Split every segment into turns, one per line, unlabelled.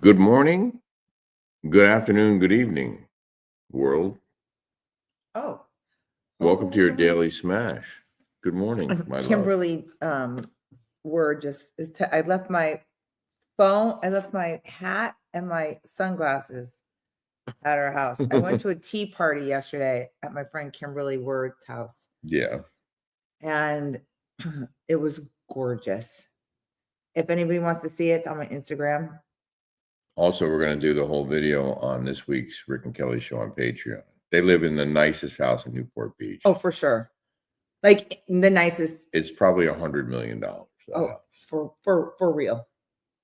Good morning, good afternoon, good evening, world.
Oh,
Welcome to your daily smash. Good morning, my love.
Kimberly, word just is. I left my phone. I left my hat and my sunglasses at her house. I went to a tea party yesterday at my friend Kimberly Ward's house.
Yeah.
And it was gorgeous. If anybody wants to see it, it's on my Instagram.
Also, we're going to do the whole video on this week's Rick and Kelly show on Patreon. They live in the nicest house in Newport Beach.
Oh, for sure. Like the nicest.
It's probably $100 million.
Oh, for real.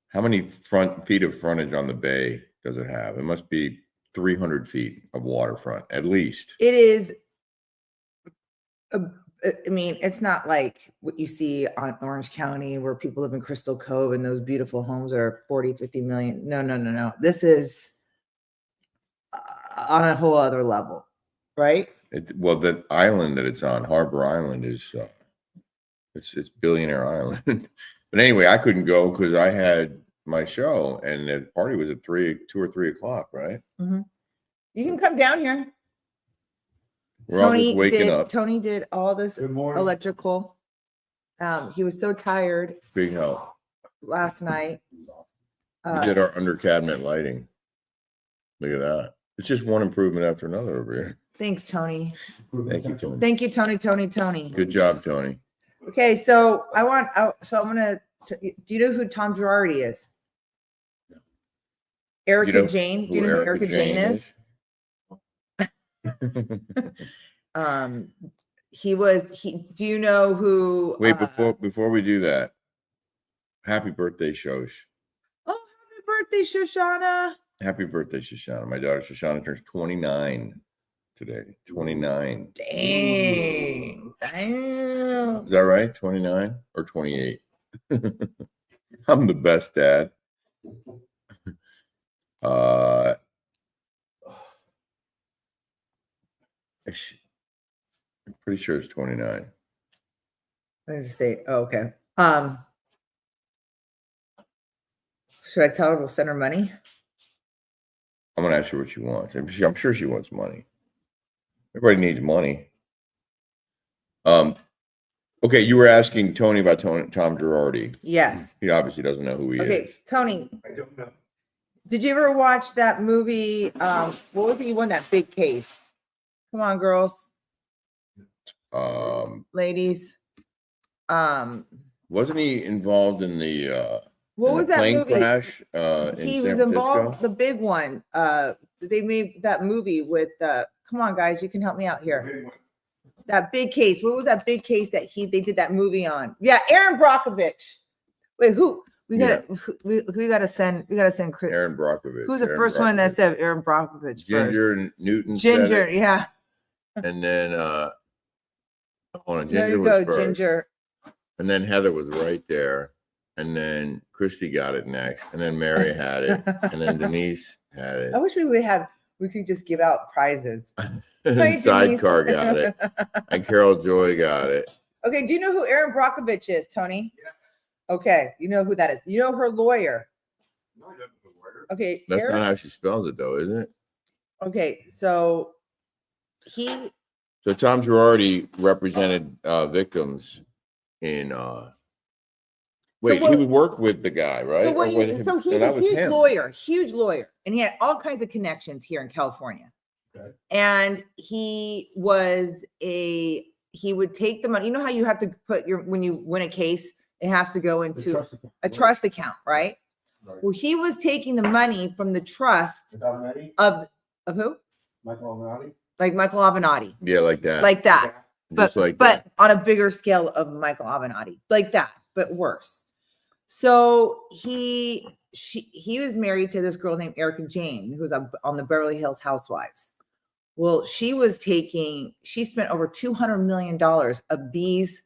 How many feet of frontage on the bay does it have? It must be 300 feet of waterfront, at least.
It is. I mean, it's not like what you see on Orange County where people live in Crystal Cove and those beautiful homes are 40, 50 million. No. This is on a whole other level, right?
Well, the island that it's on, Harbor Island, is it's Billionaire Island. But anyway, I couldn't go because I had my show and the party was at 2 or 3 o'clock, right?
Mm-hmm. You can come down here.
We're all just waking up.
Tony did all this electrical. He was so tired.
Big help.
Last night.
We did our under cabinet lighting. Look at that. It's just one improvement after another over here.
Thanks, Tony.
Thank you, Tony.
Thank you, Tony.
Good job, Tony.
Okay, so I'm gonna. Do you know who Tom Girardi is? Erica Jane. Do you know who Erica Jane is? Do you know who?
Wait, before we do that, happy birthday, Shosh.
Oh, happy birthday, Shoshana.
Happy birthday, Shoshana. My daughter Shoshana turns 29 today. 29.
Damn.
Is that right? 29 or 28? I'm the best dad. I'm pretty sure it's 29.
Let me just say, okay. Should I tell her we'll send her money?
I'm gonna ask her what she wants. I'm sure she wants money. Everybody needs money. Okay, you were asking Tony about Tom Girardi.
Yes.
He obviously doesn't know who he is.
Okay, Tony.
I don't know.
Did you ever watch that movie? What was it? You won that big case. Come on, girls. Ladies.
Wasn't he involved in the
what was that
plane
movie?
Crash?
He was involved, the big one. They made that movie with come on, guys, you can help me out here. That big case. What was that big case that they did that movie on? Yeah, Aaron Brockovich. Wait, who? We gotta send Chris.
Aaron Brockovich.
Who's the first one that said Aaron Brockovich?
Ginger Newton.
Ginger, yeah.
And then hold on, Ginger
there you
was
go,
first.
Ginger.
And then Heather was right there. And then Christy got it next. And then Mary had it. And then Denise had it.
I wish we could just give out prizes.
And Sidecar got it. And Carol Joy got it.
Okay, do you know who Aaron Brockovich is, Tony?
Yes.
Okay, you know who that is. You know her lawyer.
No, I don't know the lawyer.
Okay.
That's not how she spells it, though, isn't it?
Okay, so
Tom Girardi represented victims in he would work with the guy, right?
So he's a huge lawyer, and he had all kinds of connections here in California.
Okay.
And he would take the money. You know how you have to put when you win a case, it has to go into a trust account, right? Well, he was taking the money from the trust of who?
Michael Avenatti.
Like Michael Avenatti.
Yeah, like that.
Like that. But on a bigger scale of Michael Avenatti. Like that, but worse. So he was married to this girl named Erica Jane, who's on the Beverly Hills Housewives. Well, she spent over $200 million of these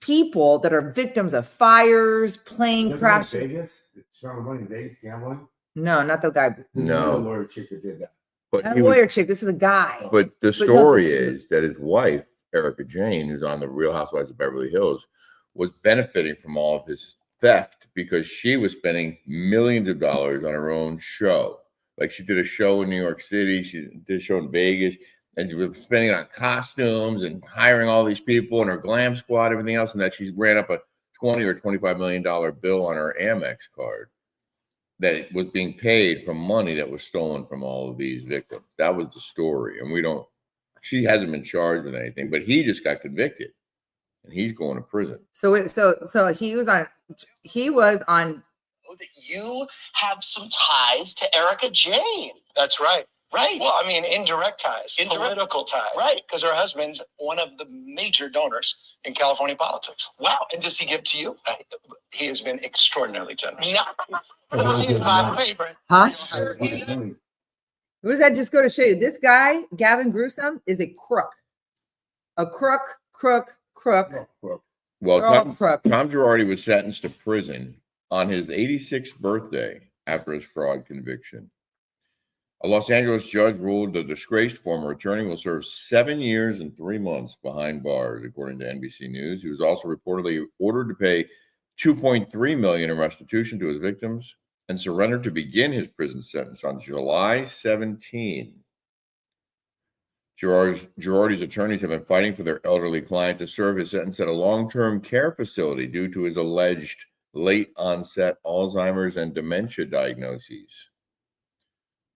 people that are victims of fires, plane crashes.
Vegas? Money in Vegas gambling?
No, not the guy.
No.
The lawyer chick that did that.
But
not a lawyer chick. This is a guy.
But the story is that his wife, Erica Jane, who's on the Real Housewives of Beverly Hills, was benefiting from all of his theft because she was spending millions of dollars on her own show. Like she did a show in New York City, she did a show in Vegas, and she was spending it on costumes and hiring all these people and her glam squad, everything else, and that she ran up a $20 or $25 million bill on her Amex card that was being paid from money that was stolen from all of these victims. That was the story, and she hasn't been charged with anything, but he just got convicted, and he's going to prison.
So he was on.
That you have some ties to Erica Jane. That's right. Right. Well, I mean, indirect ties, political ties. Right. Because her husband's one of the major donors in California politics. Wow. And does he give to you? He has been extraordinarily generous. She's my favorite.
Huh? What does that just go to show you? This guy, Gavin Newsom, is a crook. A crook.
Well,
They're all
Tom
crooks.
Girardi was sentenced to prison on his 86th birthday after his fraud conviction. A Los Angeles judge ruled the disgraced former attorney will serve 7 years and 3 months behind bars, according to NBC News. He was also reportedly ordered to pay $2.3 million in restitution to his victims and surrendered to begin his prison sentence on July 17. Girardi's attorneys have been fighting for their elderly client to serve his sentence at a long-term care facility due to his alleged late-onset Alzheimer's and dementia diagnoses.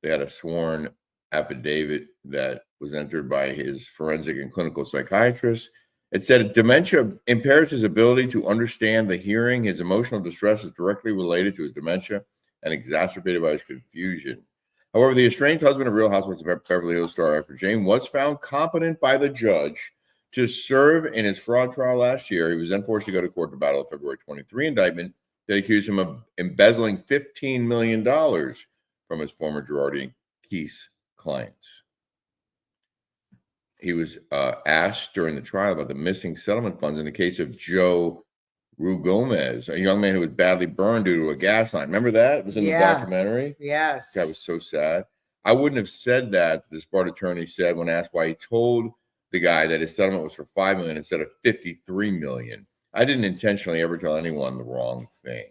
They had a sworn affidavit that was entered by his forensic and clinical psychiatrist. It said dementia impairs his ability to understand the hearing. His emotional distress is directly related to his dementia and exacerbated by his confusion. However, the estranged husband of Real Housewives of Beverly Hills star Erica Jane was found competent by the judge to serve in his fraud trial last year. He was then forced to go to court to battle a February 23 indictment that accused him of embezzling $15 million from his former Girardi and Keese clients. He was asked during the trial about the missing settlement funds in the case of Joe Gomez, a young man who was badly burned due to a gas line. Remember that? It was in the documentary.
Yes.
That was so sad. I wouldn't have said that, this part attorney said when asked why he told the guy that his settlement was for $5 million instead of $53 million. I didn't intentionally ever tell anyone the wrong thing.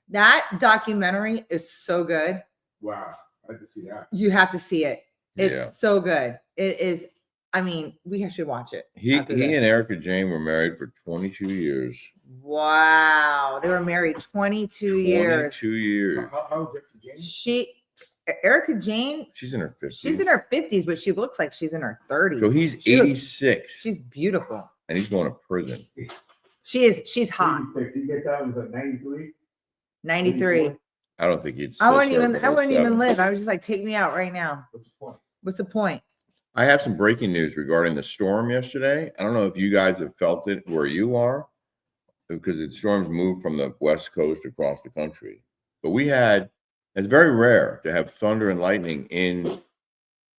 That documentary is so good.
Wow. I have to see that.
You have to see it. It's so good. It is. I mean, we should watch it.
He and Erica Jane were married for 22 years.
Wow. They were married 22 years.
22 years.
How old is Jane?
Erica Jane.
She's in her 50s.
She's in her 50s, but she looks like she's in her 30s.
So he's 86.
She's beautiful.
And he's going to prison.
She's hot.
He gets out, was like 93?
93.
I don't think he'd.
I wouldn't even live. I was just like, take me out right now.
What's the point?
What's the point?
I have some breaking news regarding the storm yesterday. I don't know if you guys have felt it where you are, because the storms moved from the West Coast across the country. But it's very rare to have thunder and lightning in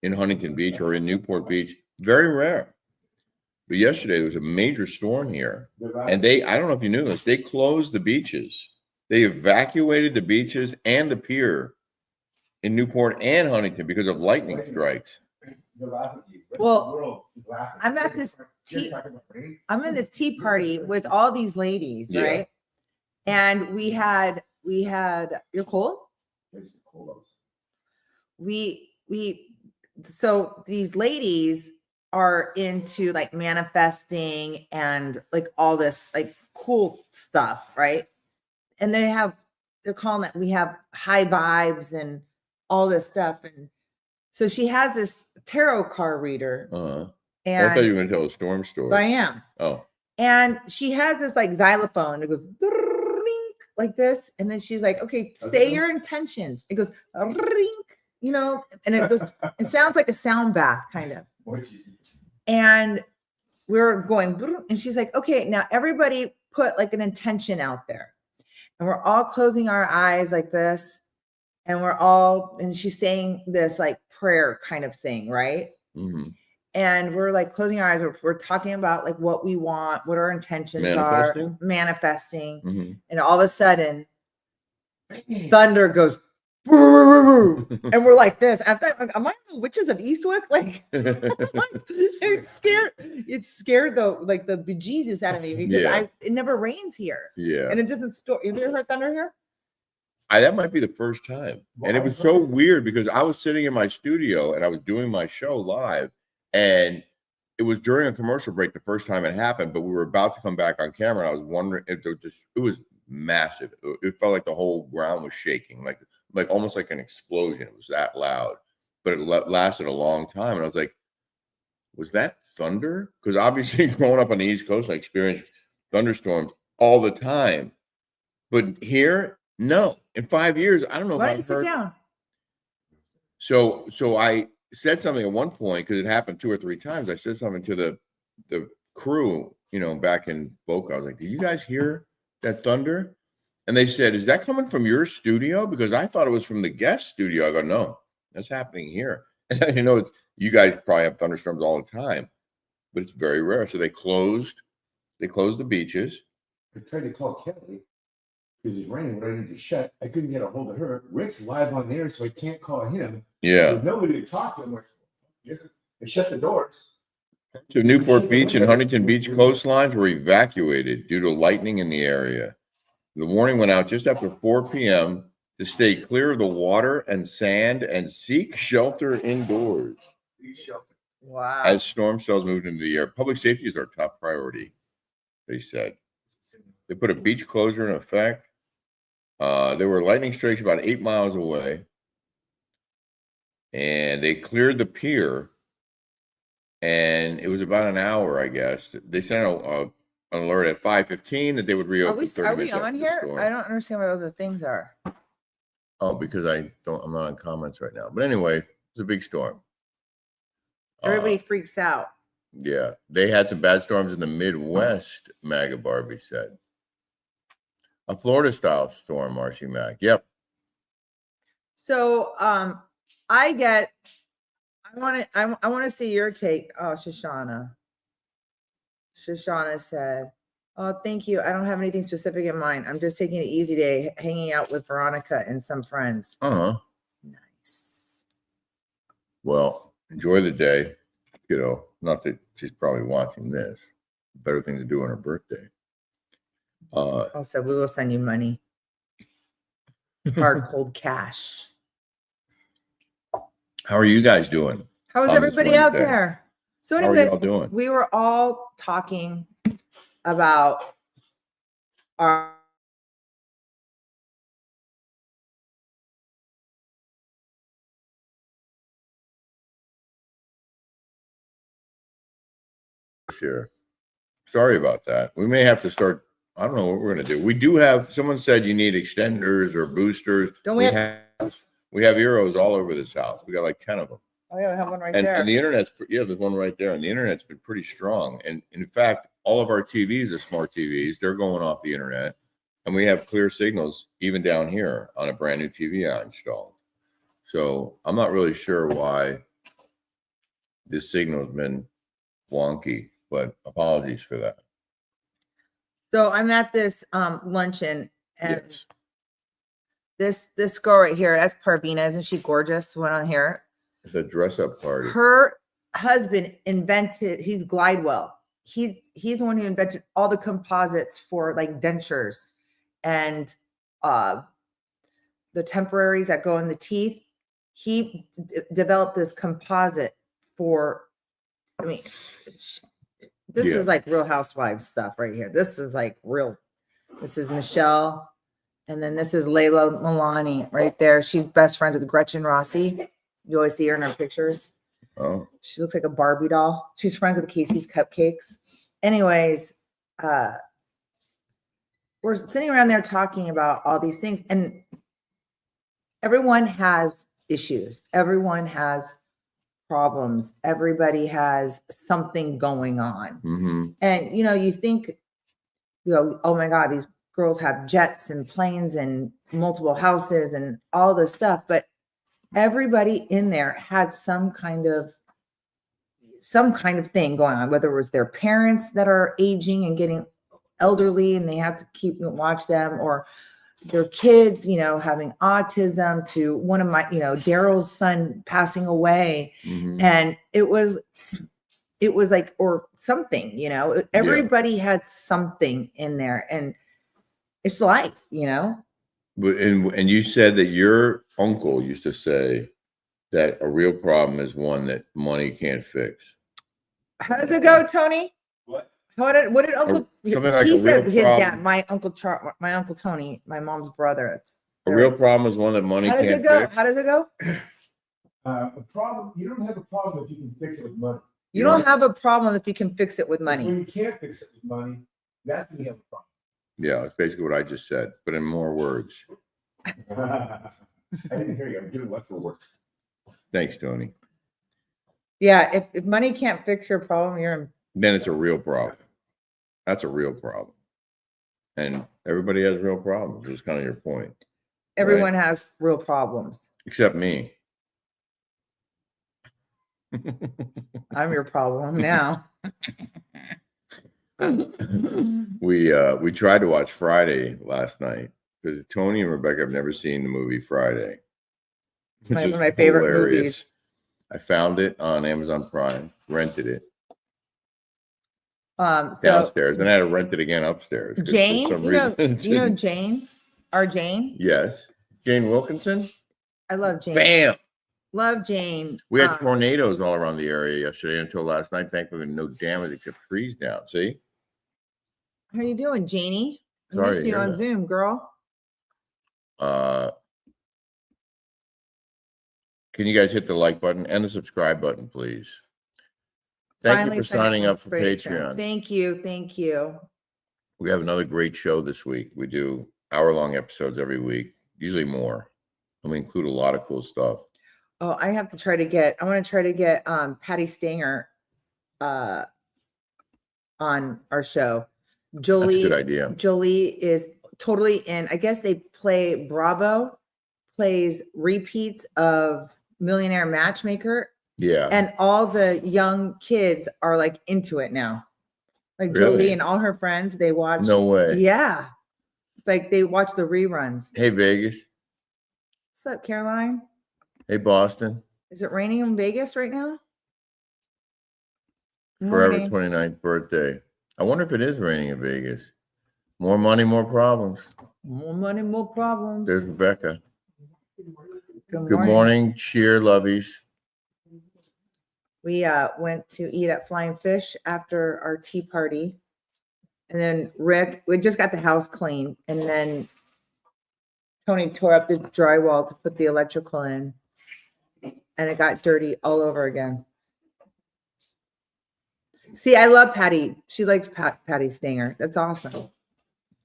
Huntington Beach or in Newport Beach. Very rare. But yesterday there was a major storm here. And I don't know if you knew this, they closed the beaches. They evacuated the beaches and the pier in Newport and Huntington because of lightning strikes.
Well, I'm at this I'm in this tea party with all these ladies, right? And we had you're cold? So these ladies are into like manifesting and like all this like cool stuff, right? And they're calling it, we have high vibes and all this stuff. And so she has this tarot card reader. And
I thought you were going to tell a storm story.
I am.
Oh.
And she has this like xylophone. It goes like this. And then she's like, okay, say your intentions. It goes, you know, and it sounds like a sound bath kind of. And we're going, and she's like, okay, now everybody put like an intention out there. And we're all closing our eyes like this. And she's saying this like prayer kind of thing, right?
Mm-hmm.
And we're like closing our eyes. We're talking about like what we want, what our intentions are, manifesting.
Mm-hmm.
And all of a sudden, thunder goes and we're like this. Am I the witches of Eastwick? Like, it scared the bejesus out of me because
Yeah.
it never rains here.
Yeah.
And it doesn't store. Have you ever heard thunder here?
That might be the first time. And it was so weird because I was sitting in my studio and I was doing my show live, and it was during a commercial break the first time it happened, but we were about to come back on camera. And I was wondering, it was massive. It felt like the whole ground was shaking, like almost like an explosion. It was that loud, but it lasted a long time. And I was like, was that thunder? Because obviously growing up on the East Coast, I experienced thunderstorms all the time. But here, no. In 5 years, I don't know
Why
if
don't you
I've
sit
heard.
down?
So I said something at one point because it happened 2 or 3 times. I said something to the crew, back in Boca. I was like, "Did you guys hear that thunder?" And they said, "Is that coming from your studio?" Because I thought it was from the guest studio. I go, "No, that's happening here." And you guys probably have thunderstorms all the time, but it's very rare. So they closed the beaches.
I tried to call Kelly because it's raining. What I need to shut. I couldn't get a hold of her. Rick's live on there, so I can't call him.
Yeah.
There's nobody to talk to him. I shut the doors.
So Newport Beach and Huntington Beach coastlines were evacuated due to lightning in the area. The warning went out just after 4 p.m. to stay clear of the water and sand and seek shelter indoors.
Wow.
As storm cells moved into the air, public safety is our top priority, they said. They put a beach closure in effect. There were lightning strikes about 8 miles away. And they cleared the pier. And it was about an hour, I guess. They sent an alert at 5:15 that they would reopen 30 minutes
Are we on
after the
here?
storm.
I don't understand what other things are.
Oh, because I'm not on comments right now. But anyway, it's a big storm.
Everybody freaks out.
Yeah, they had some bad storms in the Midwest, Maga Barbie said. A Florida-style storm, Marcy Mack. Yep.
So I want to see your take. Oh, Shoshana said, "Oh, thank you. I don't have anything specific in mind. I'm just taking an easy day, hanging out with Veronica and some friends." Nice.
Well, enjoy the day. Not that she's probably watching this. Better thing to do on her birthday.
Also, we will send you money. Hard, cold cash.
How are you guys doing?
How is everybody out there? So
How are
anyway,
y'all doing?
we were all talking about our
Here. Sorry about that. We may have to start. I don't know what we're going to do. We do have, someone said you need extenders or boosters.
Don't we have
Eros all over this house. We got like 10 of them.
Oh yeah, we have one right there.
And the internet's, there's one right there. And the internet's been pretty strong. And in fact, all of our TVs are smart TVs. They're going off the internet. And we have clear signals even down here on a brand new TV I installed. So I'm not really sure why this signal has been wonky, but apologies for that.
So I'm at this luncheon, and this girl right here, that's Parvina, isn't she gorgeous? Went on here.
It's a dress-up party.
Her husband invented, he's Glidewell. He's the one who invented all the composites for like dentures and the temporaries that go in the teeth. He developed this composite for, I mean, this is like Real Housewives stuff right here. This is like real. This is Michelle. And then this is Layla Milani right there. She's best friends with Gretchen Rossi. You always see her in her pictures.
Oh.
She looks like a Barbie doll. She's friends with Casey's Cupcakes. Anyways, we're sitting around there talking about all these things. And everyone has issues. Everyone has problems. Everybody has something going on.
Mm-hmm.
And, you think, oh my God, these girls have jets and planes and multiple houses and all this stuff. But everybody in there had some kind of thing going on, whether it was their parents that are aging and getting elderly and they have to watch them, or their kids, having autism, to one of my, Daryl's son passing away.
Mhm.
And it was like, or something, everybody had something in there, and it's life,
And you said that your uncle used to say that a real problem is one that money can't fix.
How does it go, Tony?
What?
What did Uncle?
Something like
He
a
said
real
his dad,
problem.
my uncle Tony, my mom's brother.
A real problem is one that money
How does
can't
it go?
fix.
How does it go?
A problem. You don't have a problem if you can fix it with money.
You don't have a problem if you can fix it with money.
When you can't fix it with money, that's when you have a problem.
Yeah, it's basically what I just said, but in more words.
I didn't hear you. I'm doing electrical work.
Thanks, Tony.
Yeah, if money can't fix your problem, you're in.
Then it's a real problem. That's a real problem. And everybody has real problems. That's kind of your point.
Everyone has real problems.
Except me.
I'm your problem now.
We tried to watch Friday last night because Tony and Rebecca have never seen the movie Friday.
It's one of my favorite movies.
I found it on Amazon Prime, rented it
So
downstairs, and I had to rent it again upstairs. 'Cause for
Jane,
some
you know
reason-
Jane, our Jane.
Yes, Jane Wilkinson.
I love Jane.
Bam!
Love Jane.
We had tornadoes all around the area yesterday until last night. Thankfully, no damage except trees down. See?
How you doing, Janie? I
Sorry
missed
to
you
hear
on
that.
Zoom, girl.
Can you guys hit the like button and the subscribe button, please? Thank
Finally
you for signing up for
Patreon.
Patreon.
Thank you. Thank you.
We have another great show this week. We do hour-long episodes every week, usually more. And we include a lot of cool stuff.
Oh, I want to try to get Patty Stanger on our show. Jolie,
That's a good idea.
Jolie is totally in. I guess they play Bravo, plays repeats of Millionaire Matchmaker,
Yeah.
and all the young kids are like into it now. Like
Really?
Jolie and all her friends, they watch.
No way.
Yeah, like they watch the reruns.
Hey, Vegas.
What's up, Caroline?
Hey, Boston.
Is it raining in Vegas right now?
Forever
Morning.
29th birthday. I wonder if it is raining in Vegas. More money, more problems.
More money, more problems.
There's Rebecca.
Good
Good morning, cheer lovies.
We went to eat at Flying Fish after our tea party. And then Rick, we just got the house clean. And then Tony tore up the drywall to put the electrical in. And it got dirty all over again. See, I love Patty. She likes Patty Stanger. That's awesome.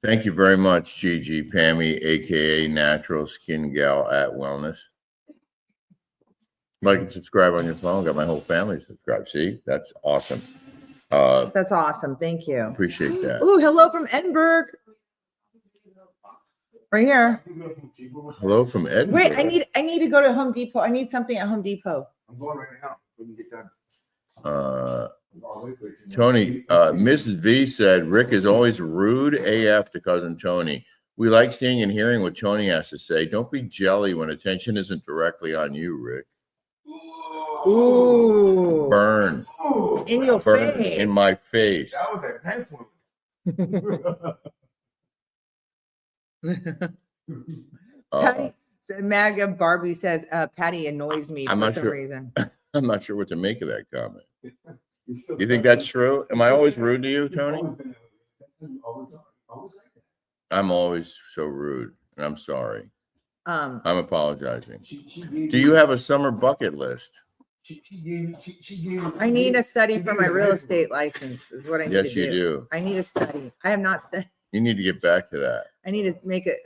Thank you very much, Gigi Pammy, aka Natural Skin Gal at Wellness. Like and subscribe on your phone. Got my whole family subscribed. See, that's awesome.
That's awesome. Thank you.
Appreciate that.
Ooh, hello from Edinburgh. Right here.
Hello from Edinburgh.
Wait, I need to go to Home Depot. I need something at Home Depot.
I'm going right now. When you get done.
Tony, Mrs. V said, Rick is always rude AF to cousin Tony. We like seeing and hearing what Tony has to say. Don't be jelly when attention isn't directly on you, Rick.
Ooh.
Burn.
In your
Burn
face.
in my face.
That was a nice one.
Patty, so Maga Barbie says, Patty annoys me
I'm
for
not
some
sure.
reason.
I'm not sure what to make of that comment. You think that's true? Am I always rude to you, Tony?
Always like that.
I'm always so rude, and I'm sorry. I'm apologizing.
She
Do you have a summer bucket list?
She gave
I need a study for my real estate license is what I need
Yes,
to
you
do.
do.
I need a study. I have not studied.
You need to get back to that.
I need to make it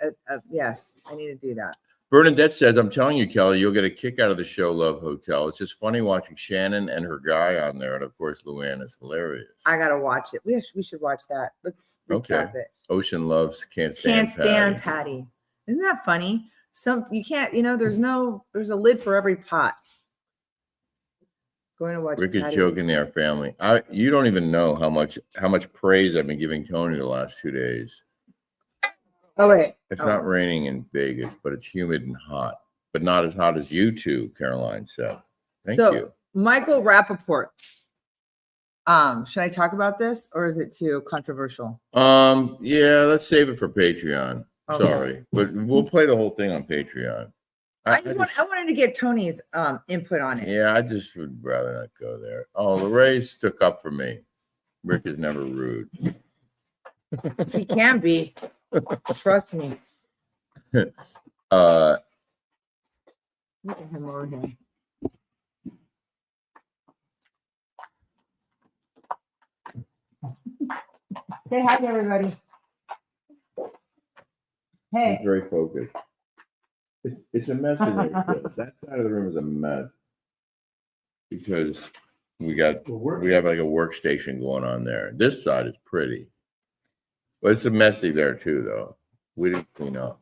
yes, I need to do that.
Bernadette says, I'm telling you, Kelly, you'll get a kick out of the show Love Hotel. It's just funny watching Shannon and her guy on there. And of course, Luann is hilarious.
I gotta watch it. We should watch that. Let's recap it.
Ocean loves Can't Stand
Patty. Isn't that funny? You can't, there's a lid for every pot. Going to watch
Rick is
Patty.
joking our family. You don't even know how much praise I've been giving Tony the last 2 days.
Oh wait,
It's
Oh.
not raining in Vegas, but it's humid and hot, but not as hot as you two, Caroline said. Thank you.
Michael Rappaport. Should I talk about this or is it too controversial?
Yeah, let's save it for Patreon.
Okay.
Sorry, but we'll play the whole thing on Patreon.
I wanted to get Tony's input on it.
Yeah, I just would rather not go there. Oh, Lorraine stuck up for me. Rick is never rude.
He can be. Trust me.
Uh,
Look at him over here. Say hi to everybody.
he's
Hey.
very focused. It's a mess in there. Still. That side of the room is a mess because we have like a workstation going on there. This side is pretty, but it's a messy there too, though. We didn't clean up.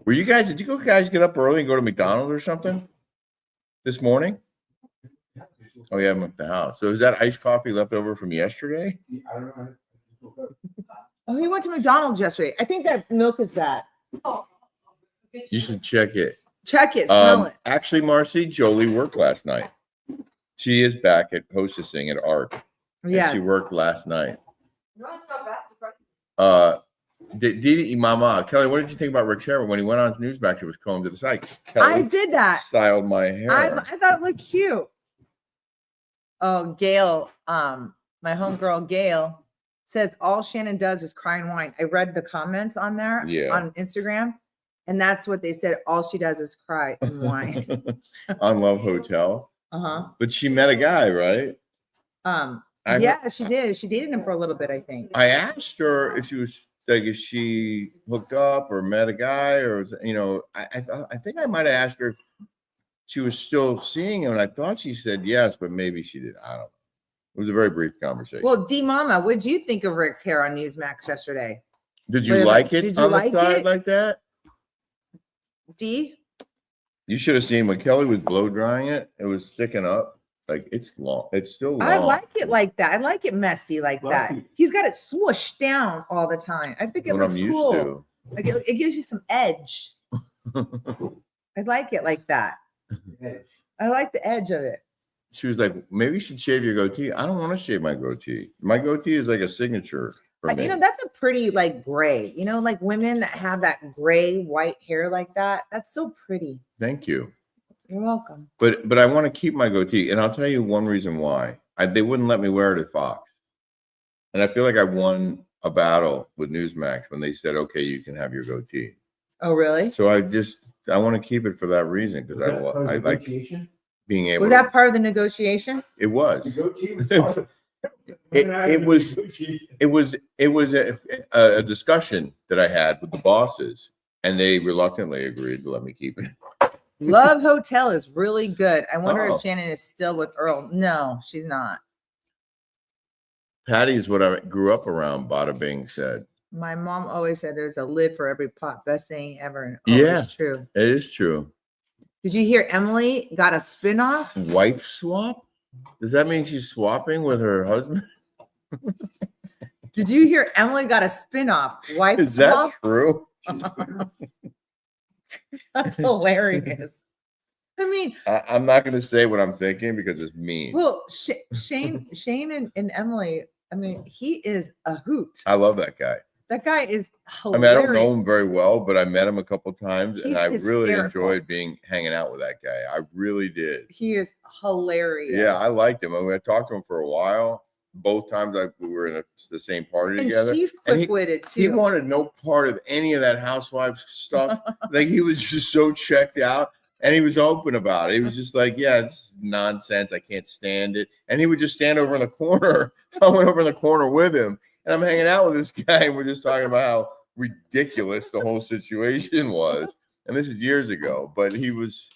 Did you guys get up early and go to McDonald's or something this morning? Oh yeah, I'm at the house. So is that iced coffee left over from yesterday?
I don't know.
Oh, he went to McDonald's yesterday. I think that milk is bad.
You should check it.
Check it, smell it.
Actually, Marcy, Jolie worked last night. She is back at hostessing at ARC.
Yeah.
She worked last night.
No, it's not bad.
Mama, Kelly, what did you think about Rick's hair when he went on Newsmax? It was combed to the side. Kelly
I did that.
styled my hair.
I thought it looked cute. Oh, Gail, my homegirl Gail says all Shannon does is cry and whine. I read the comments on there on Instagram, and that's what they said. All she does is cry and whine.
On Love Hotel.
Uh-huh.
But she met a guy, right?
Yeah, she did. She dated him for a little bit, I think.
I asked her if she was like, if she hooked up or met a guy, or I think I might have asked her if she was still seeing him, and I thought she said yes, but maybe she did. I don't know. It was a very brief conversation.
Well, D Mama, what did you think of Rick's hair on Newsmax yesterday?
Did you like it on the side like that?
D?
You should have seen when Kelly was blow drying it. It was sticking up. Like it's long. It's still long.
I like it like that. I like it messy like that. He's got it swooshed down all the time. I think it looks cool. Like it gives you some edge. I like it like that. I like the edge of it.
She was like, maybe you should shave your goatee. I don't want to shave my goatee. My goatee is like a signature for me.
That's a pretty like gray, like women that have that gray white hair like that. That's so pretty.
Thank you.
You're welcome.
But I want to keep my goatee. And I'll tell you one reason why. They wouldn't let me wear it at Fox. And I feel like I won a battle with Newsmax when they said, okay, you can have your goatee.
Oh, really?
So I want to keep it for that reason because I like being able.
Was that part of the negotiation?
It was.
The
It was a discussion that I had with the bosses, and they reluctantly agreed to let me keep it.
Love Hotel is really good. I wonder
Oh.
if Shannon is still with Earl. No, she's not.
Patty is what I grew up around, Bada Bing said.
My mom always said there's a lid for every pot. Best saying ever. And
Yeah.
true.
It is true.
Did you hear Emily got a spinoff?
Wife swap? Does that mean she's swapping with her husband?
Did you hear Emily got a spinoff? Wife
Is
swap?
that true?
That's hilarious. I mean,
I'm not going to say what I'm thinking because it's mean.
well, Shane and Emily. I mean, he is a hoot.
I love that guy.
That guy is
I mean,
hilarious.
I don't know him very well, but I met him a couple times, and I
He's
really
hysterical.
enjoyed hanging out with that guy. I really did.
He is hilarious.
Yeah, I liked him. I mean, I talked to him for a while. Both times we were in the same party
And
together.
he's
And
quick-witted too.
He wanted no part of any of that housewives stuff. Like he was just so checked out, and he was open about it. He was just like, "Yeah, it's nonsense. I can't stand it." And he would just stand over in the corner. I went over in the corner with him, and I'm hanging out with this guy, and we're just talking about how ridiculous the whole situation was. And this is years ago, but he was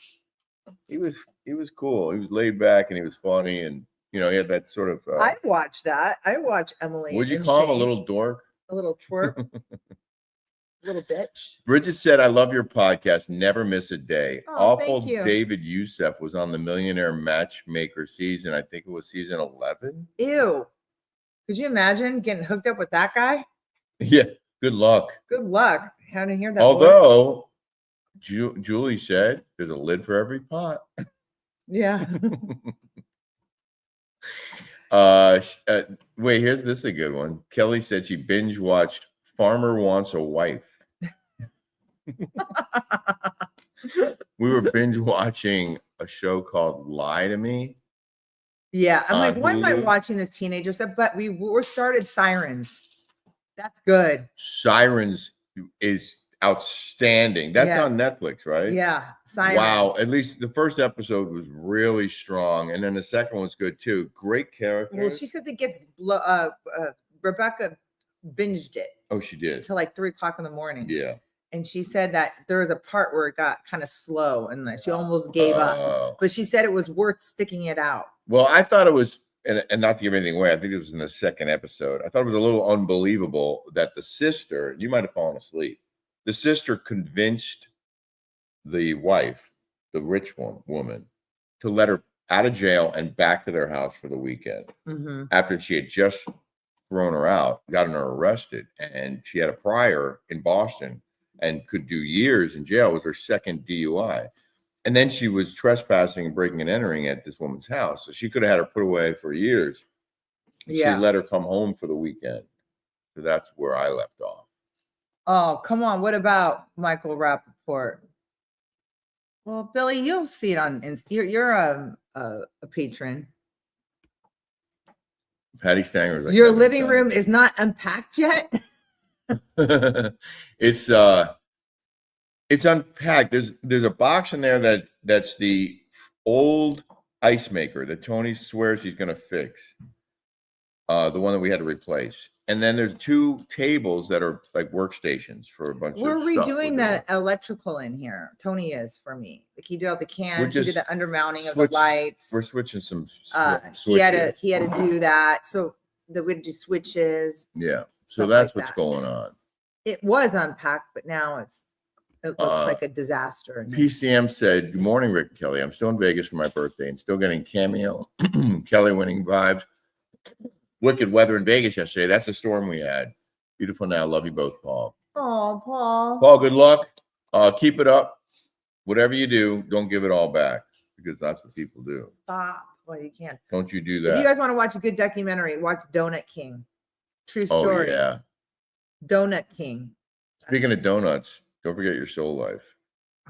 cool. He was laid back, and he was funny, and he had that sort of.
I watch that. I watch Emily.
Would you
and
call him a
Shane.
little dork?
A little twerp? Little bitch.
Bridget said, I love your podcast. Never miss a day.
Oh,
Awful
thank you.
David Youssef was on the Millionaire Matchmaker season. I think it was season 11.
Ew. Could you imagine getting hooked up with that guy?
Yeah. Good luck.
Good luck. How to hear that?
Although Julie said there's a lid for every pot.
Yeah.
Wait, this is a good one. Kelly said she binge watched Farmer Wants a Wife. We were binge watching a show called Lie to Me.
Yeah. I'm like, why am I
Hulu.
watching this teenager stuff? But we started Sirens. That's good.
Sirens is outstanding. That's
Yeah.
on Netflix, right?
Yeah. Sirens.
Wow. At least the first episode was really strong. And then the second one's good too. Great character.
Well, she says it gets Rebecca binged it
Oh, she did.
till like 3 o'clock in the morning.
Yeah.
And she said that there was a part where it got kind of slow and that she almost gave up. But she said it was worth sticking it out.
Well, I thought it was, and not to give anything away, I think it was in the second episode. I thought it was a little unbelievable that the sister, you might have fallen asleep, the sister convinced the wife, the rich woman, to let her out of jail and back to their house for the weekend after she had just thrown her out, gotten her arrested. And she had a prior in Boston and could do years in jail. It was her second DUI. And then she was trespassing and breaking and entering at this woman's house. So she could have had her put away for years.
Yeah.
She let her come home for the weekend. So that's where I left off.
Oh, come on. What about Michael Rappaport? Well, Billy, you'll see it on you're a patron.
Patty Stanger.
Your living room is not unpacked yet?
It's unpacked. There's a box in there that's the old ice maker that Tony swears he's gonna fix. The one that we had to replace. And then there's 2 tables that are like workstations for a bunch
We're
of stuff.
redoing the electrical in here. Tony is for me. Like he did all the cans, he did the undermounting of the lights.
We're switching some
he had to do that. So that we had to do switches.
Yeah. So
stuff
that's
like
what's
that.
going on.
It was unpacked, but now it looks like a disaster. in here.
PCM said, "Good morning, Rick and Kelly. I'm still in Vegas for my birthday and still getting cameo Kelly winning vibes. Wicked weather in Vegas yesterday. That's the storm we had. Beautiful now. Love you both, Paul."
Oh, Paul.
Paul, good luck. Keep it up. Whatever you do, don't give it all back because that's what people do.
Stop. Well, you can't.
Don't you do
If
that.
you guys want to watch a good documentary, watch Donut King. True story.
Oh, yeah.
Donut King.
Speaking of donuts, don't forget your Soul Life.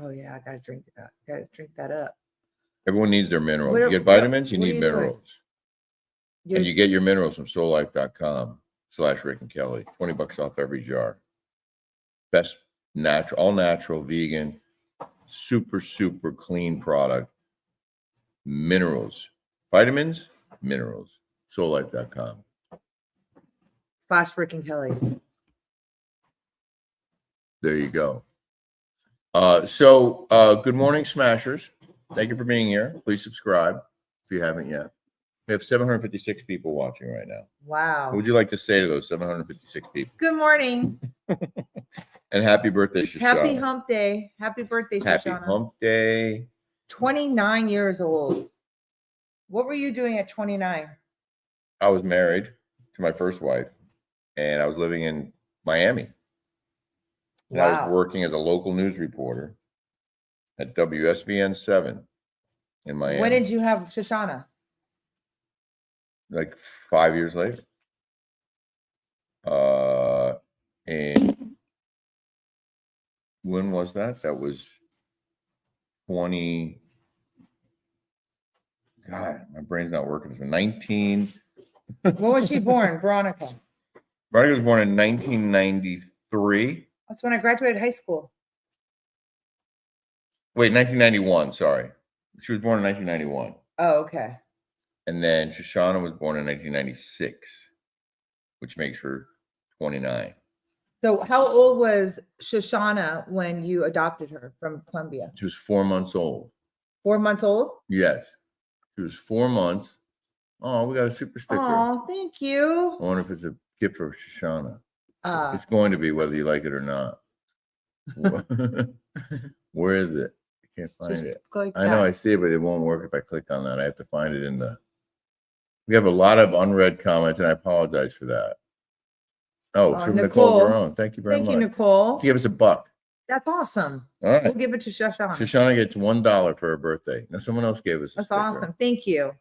Oh yeah, I gotta drink that. Gotta drink that up.
Everyone needs their minerals.
What
You
are-
get vitamins, you
what are
need
you doing?
minerals. And you get your minerals from soullife.com/Rick and Kelly. $20 off every jar. Best natural, all natural, vegan, super, super clean product. Minerals. Vitamins, minerals. Soullife.com.
/Rick and Kelly.
There you go. Good morning, Smashers. Thank you for being here. Please subscribe if you haven't yet. We have 756 people watching right now.
Wow.
What would you like to say to those 756 people?
Good morning.
And happy birthday, Shoshana.
Happy hump day. Happy birthday,
Happy
Shoshana.
hump day.
29 years old. What were you doing at 29?
I was married to my first wife, and I was living in Miami. And I was
Wow.
working as a local news reporter at WSVN 7 in Miami.
When did you have Shoshana?
Like 5 years later. And when was that? That was 20. God, my brain's not working. It's 19.
When was she born? Veronica.
Veronica was born in 1993.
That's when I graduated high school.
Wait, 1991. Sorry. She was born in 1991.
Oh, okay.
And then Shoshana was born in 1996, which makes her 29.
So how old was Shoshana when you adopted her from Columbia?
She was 4 months old.
4 months old?
Yes. She was 4 months. Oh, we got a super sticker.
Oh, thank you.
I wonder if it's a gift for Shoshana.
Uh,
It's going to be whether you like it or not. Where is it? I can't find it.
like
I know I
that.
see it, but it won't work if I click on that. I have to find it in the. We have a lot of unread comments, and I apologize for that. Oh,
Oh,
from Nicole
Nicole.
Barone. Thank you very
Thank
much.
you, Nicole.
Give us $1.
That's awesome.
All right.
We'll give it to Shoshana.
Shoshana gets $1 for her birthday. Now someone else gave us a
That's
sticker.
awesome. Thank you.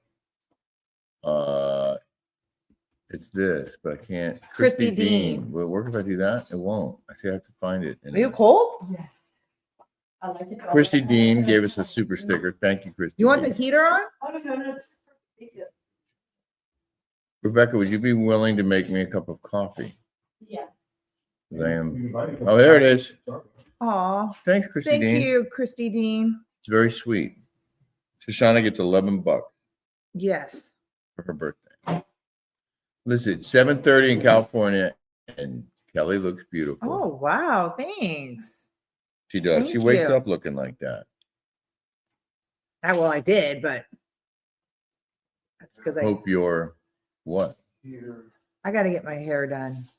It's this, but I can't.
Christy Dean.
Will it work if I do that? It won't. I see I have to find it.
Are you cold?
Yes. I like it.
Christy Dean gave us a super sticker. Thank you, Christy.
You want the
Dean.
heater on?
Oh, no, it's ridiculous.
Rebecca, would you be willing to make me a cup of coffee?
Yes.
'Cause I am. Oh, there it is.
Aw.
Thanks, Christy
Thank
Dean.
you, Christy Dean.
It's very sweet. Shoshana gets $11
Yes.
for her birthday. Listen, it's 7:30 in California, and Kelly looks beautiful.
Oh, wow. Thanks.
She does.
thank
She wakes
you.
up looking like that.
Well, I did, but that's because
Hope you're what?
I got to get my hair done.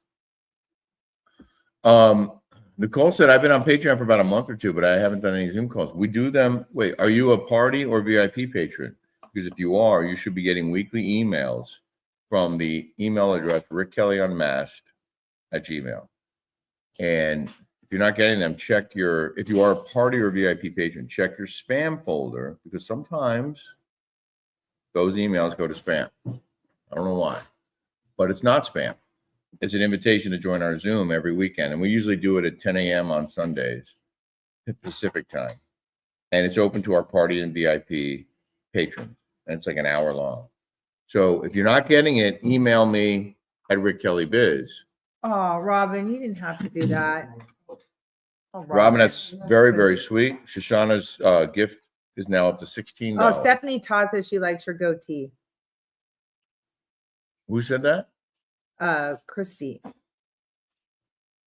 Nicole said I've been on Patreon for about a month or two, but I haven't done any Zoom calls. We do them. Wait, are you a party or VIP patron? Because if you are, you should be getting weekly emails from the email address rickkellyunmasked@gmail. And if you're not getting them, check your, if you are a party or VIP patron, check your spam folder, because sometimes those emails go to spam. I don't know why, but it's not spam. It's an invitation to join our Zoom every weekend. And we usually do it at 10 a.m. on Sundays, Pacific time. And it's open to our party and VIP patrons. And it's like an hour long. So if you're not getting it, email me at Rick Kelly Biz.
Oh, Robin, you didn't have to do that. Oh,
Robin, that's very, very sweet. Shoshana's gift is now up to $16.
Oh, Stephanie Todd says she likes your goatee.
Who said that?
Christy.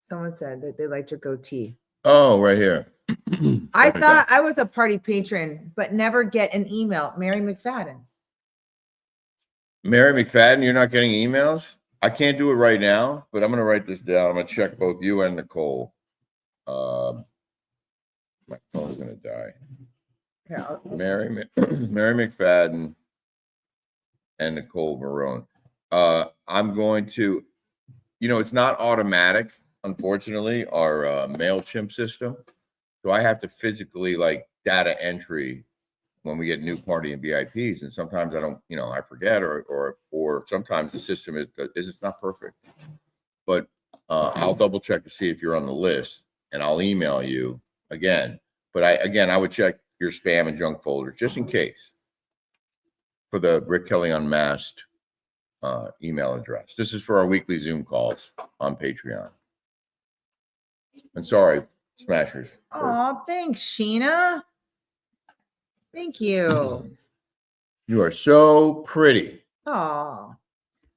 Someone said that they liked your goatee.
Oh, right here.
I thought I was a party patron, but never get an email. Mary McFadden.
Mary McFadden, you're not getting emails? I can't do it right now, but I'm going to write this down. I'm going to check both you and Nicole. My phone's going to die.
Yeah,
Mary McFadden and Nicole Verone. I'm going to, it's not automatic, unfortunately, our MailChimp system. So I have to physically data entry when we get new party and VIPs. And sometimes I don't, I forget or sometimes the system is it's not perfect. But I'll double check to see if you're on the list and I'll email you again. But I would check your spam and junk folders just in case for the Rick Kelly Unmasked email address. This is for our weekly Zoom calls on Patreon. And sorry, Smashers.
oh, thanks, Sheena. Thank you.
You are so pretty.
Oh.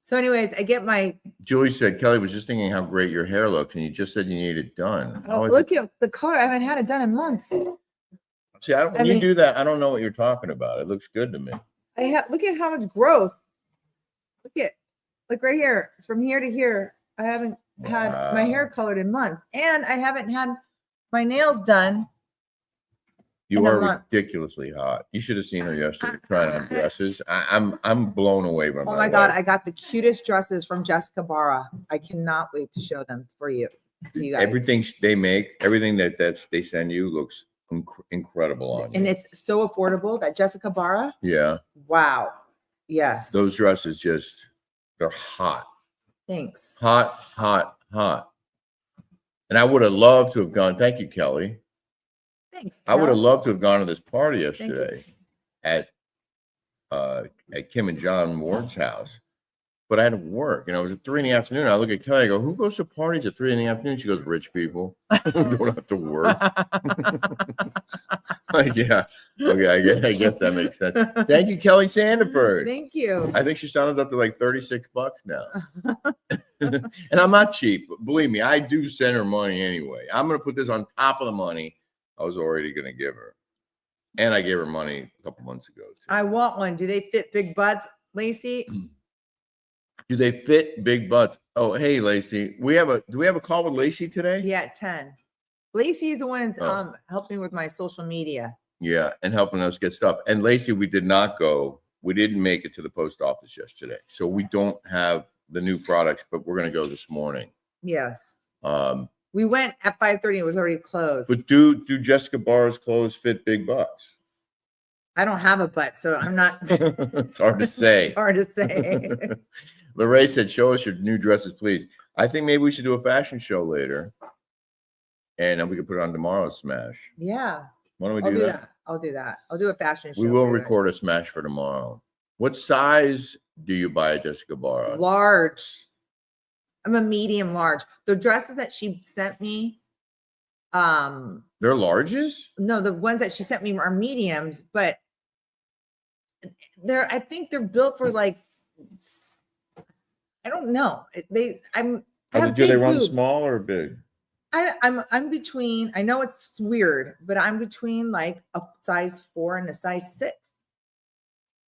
So, anyways, I get my.
Julie said, Kelly was just thinking how great your hair looks, and you just said you need it done.
Oh, look at the color. I haven't had it done in months.
See, when you do that, I don't know what you're talking about. It looks good to me.
Look at how much growth. Look right here. It's from here to here. I haven't had my hair colored in months, and I haven't had my nails done.
You are ridiculously hot. You should have seen her yesterday trying on dresses. I'm blown away by
Oh my God, I got the cutest dresses from Jessica Barra. I cannot wait to show them for you. To you guys.
Everything they make, everything that they send you looks incredible on you.
And it's so affordable. That Jessica Barra.
Yeah.
Wow. Yes.
Those dresses they're hot.
Thanks.
Hot, hot, hot. And I would have loved to have gone. Thank you, Kelly.
Thanks.
I would have
Cal.
loved to have gone to this party yesterday at Kim and John Ward's house, but I had to work. It was at 3 p.m. I look at Kelly, I go, who goes to parties at 3 p.m? She goes, rich people who don't have to work. Yeah. Okay, I guess that makes sense. Thank you, Kelly Sandiford.
Thank you.
I think she sounds up to like $36 now. And I'm not cheap. Believe me, I do send her money anyway. I'm going to put this on top of the money I was already going to give her. And I gave her money a couple months ago, too.
I want one. Do they fit big butts, Lacey?
Do they fit big butts? Oh, hey, Lacey. Do we have a call with Lacey today?
Yeah, 10. Lacey's the ones
Oh.
helping with my social media.
Yeah, and helping us get stuff. And Lacey, we didn't make it to the post office yesterday. So we don't have the new products, but we're going to go this morning.
Yes.
Um,
We went at 5:30. It was already closed.
but do Jessica Barr's clothes fit big butts?
I don't have a butt, so I'm not.
It's hard to say.
It's hard to say.
Lorraine said, show us your new dresses, please. I think maybe we should do a fashion show later. And then we can put it on tomorrow's Smash.
Yeah.
Why don't we
I'll
do
do
that?
that. I'll do that. I'll do a fashion show.
We will
for you guys.
record a Smash for tomorrow. What size do you buy at Jessica Barr?
Large. I'm a medium large. The dresses that she sent me,
They're larges?
no, the ones that she sent me are mediums, but I think they're built for like, I don't know. I have
Do they
big
run
boobs.
small or big?
I'm between, I know it's weird, but I'm between like a size 4 and a size 6.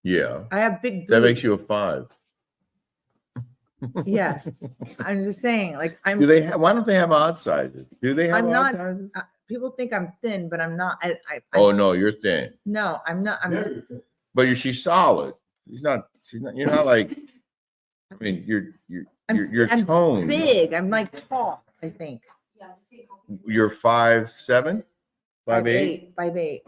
Yeah.
I have big boobs.
That makes you a 5.
Yes. I'm just saying, like,
Do they why don't they have odd sizes? Do they have
I'm
odd
not-
sizes?
people think I'm thin, but I'm not.
Oh no, you're thin.
No, I'm not.
But she's solid. She's not, you're not like, I mean, you're
I'm
toned.
big. I'm like tall, I think.
Yeah, see.
You're 5'7", 5'8",
5'8",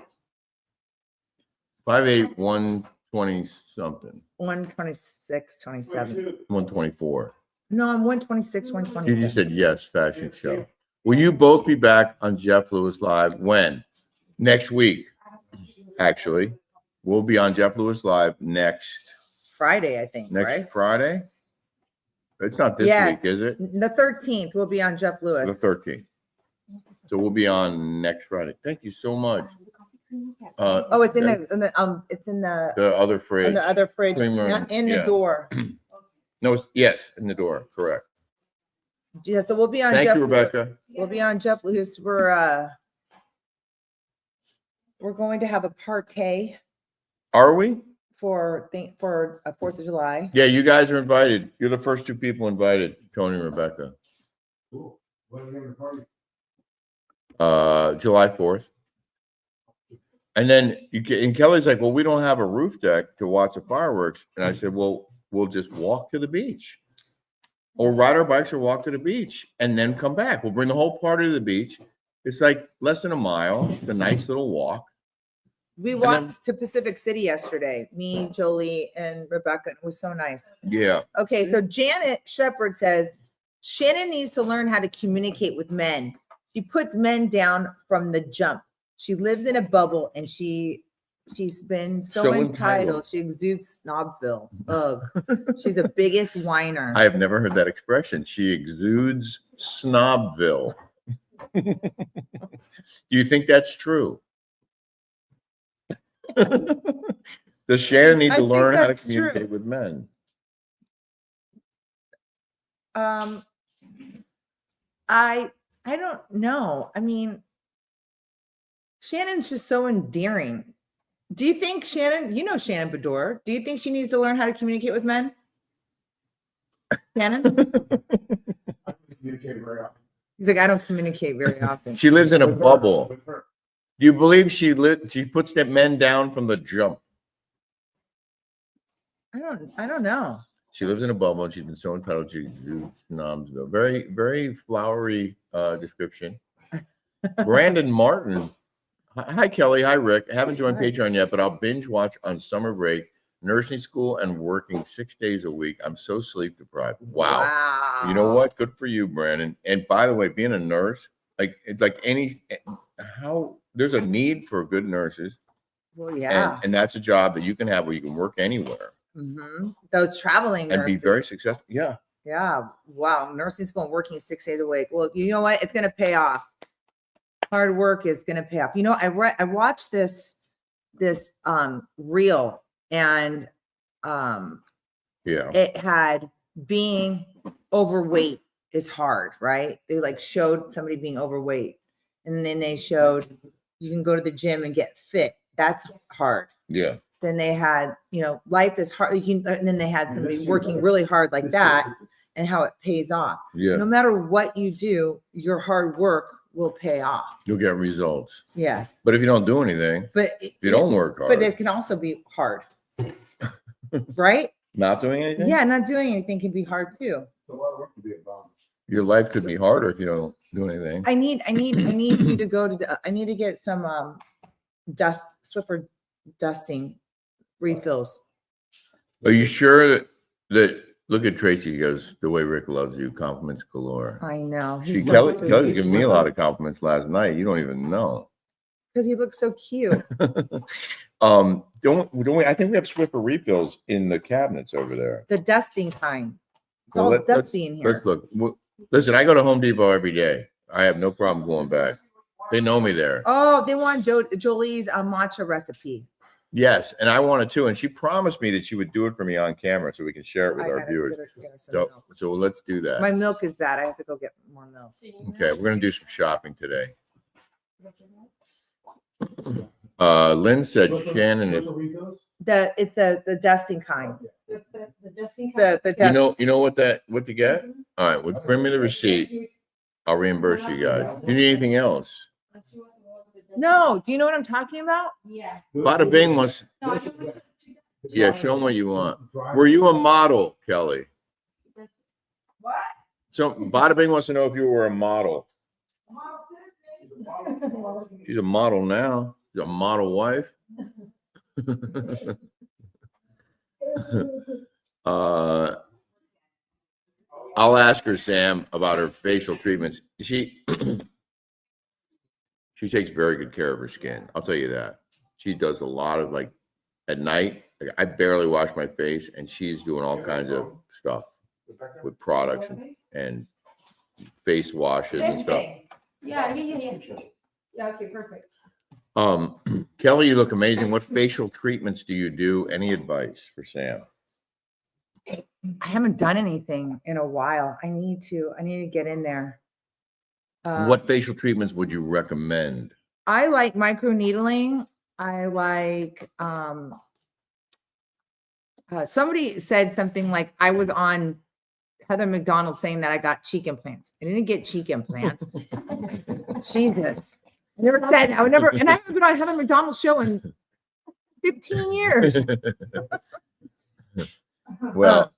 5'8", 120 something,
126, 27.
124.
No, I'm 126,
You
127.
just said yes, fashion show. Will you both be back on Jeff Lewis Live? When? Next week, actually. We'll be on Jeff Lewis Live next
Friday, I think, right?
Friday. It's not this
Yeah.
week, is it?
The 13th, we'll be on Jeff Lewis.
The 13th. So we'll be on next Friday. Thank you so much.
Oh, it's in it's in
the other fridge.
in the other fridge,
Creamer,
not in the
yeah.
door.
No, yes, in the door. Correct.
Yeah, so we'll be on
Thank
Jeff.
you, Rebecca.
We'll be on Jeff Lewis. We're going to have a party
Are we?
for 4th of July.
Yeah, you guys are invited. You're the first 2 people invited, Tony and Rebecca.
Cool. What are we having a party?
July 4th. And then and Kelly's like, well, we don't have a roof deck to watch the fireworks. And I said, well, we'll just walk to the beach or ride our bikes or walk to the beach and then come back. We'll bring the whole party to the beach. It's like less than a mile. It's a nice little walk.
We
then-
walked to Pacific City yesterday, me, Jolie, and Rebecca. It was so nice.
Yeah.
Okay, so Janet Shepard says Shannon needs to learn how to communicate with men. She puts men down from the jump. She lives in a bubble and she's been so entitled. She exudes snobville. Ugh. She's the biggest whiner.
I have never heard that expression. She exudes snobville. Do you think that's true? Does Shannon need
I
to
think
learn how to
that's true.
communicate with men?
I don't know. I mean, Shannon's just so endearing. Do you think Shannon, you know Shannon Bedore, do you think she needs to learn how to communicate with men? Shannon?
I don't communicate very often.
He's like, I don't communicate very often.
She lives in a
With her,
bubble.
with her.
Do you believe she puts that men down from the jump?
I don't know.
She lives in a bubble and she's been so entitled she exudes snobville. Very, very flowery description. Brandon Martin. Hi, Kelly. Hi, Rick. I haven't joined
Hi.
Patreon yet, but I'll binge watch on summer break, nursing school, and working 6 days a week. I'm so sleep deprived. Wow. You know what? Good for you, Brandon. And by the way, being a nurse, it's like there's a need for good nurses.
Well, yeah.
And that's a job that you can have where you can work anywhere
Those traveling
and be
nurses.
very successful. Yeah.
Yeah. Wow. Nursing school and working 6 days a week. Well, you know what? It's going to pay off. Hard work is going to pay off. You know, I watched this reel and
Yeah.
it had being overweight is hard, right? They like showed somebody being overweight and then they showed you can go to the gym and get fit. That's hard.
Yeah.
Then they had, life is hard. And then they had somebody working really hard like that and how it pays off.
Yeah.
No matter what you do, your hard work will pay off.
You'll get results.
Yes.
But if you don't do anything,
But
if you don't work hard,
but it can also be hard. Right?
not doing anything.
Yeah, not doing anything can be hard too.
It's a lot of work to be a bomb.
Your life could be harder if you don't do anything.
I need you to go to, I need to get some Swiffer dusting refills.
Are you sure that look at Tracy? He goes, the way Rick loves you, compliments galore.
I know.
Kelly gave me a lot of compliments last night. You don't even know.
Because he looks so cute.
Don't we? I think we have Swiffer refills in the cabinets over there.
The dusting kind. It's
Well,
all
let's
dusty in here.
let's look. Listen, I go to Home Depot every day. I have no problem going back. They know me there.
Oh, they want Jolie's matcha recipe.
Yes, and I wanted to, and she promised me that she would do it for me on camera so we can share it with our viewers. So let's do that.
My milk is bad. I have to go get more milk.
Okay, we're gonna do some shopping today. Lynn said Shannon is.
It's the dusting kind.
The dusting.
You know what to get? All right, well, bring me the receipt. I'll reimburse you guys. Do you need anything else?
No, do you know what I'm talking about?
Yeah.
Bada Bing wants. Yeah, show them what you want. Were you a model, Kelly?
What?
So Bada Bing wants to know if you were a model. She's a model now. She's a model wife. I'll ask her, Sam, about her facial treatments. She takes very good care of her skin. I'll tell you that. She does a lot of like at night. Like, I barely wash my face, and she's doing all kinds of stuff with products and face washes and stuff.
Yeah. Yeah, okay, perfect.
Kelly, you look amazing. What facial treatments do you do? Any advice for Sam?
I haven't done anything in a while. I need to get in there.
What facial treatments would you recommend?
I like micro needling. I like somebody said something like I was on Heather McDonald saying that I got cheek implants. I didn't get cheek implants. Jesus. I never said I would never, and I haven't been on Heather McDonald's show in 15 years.
Well,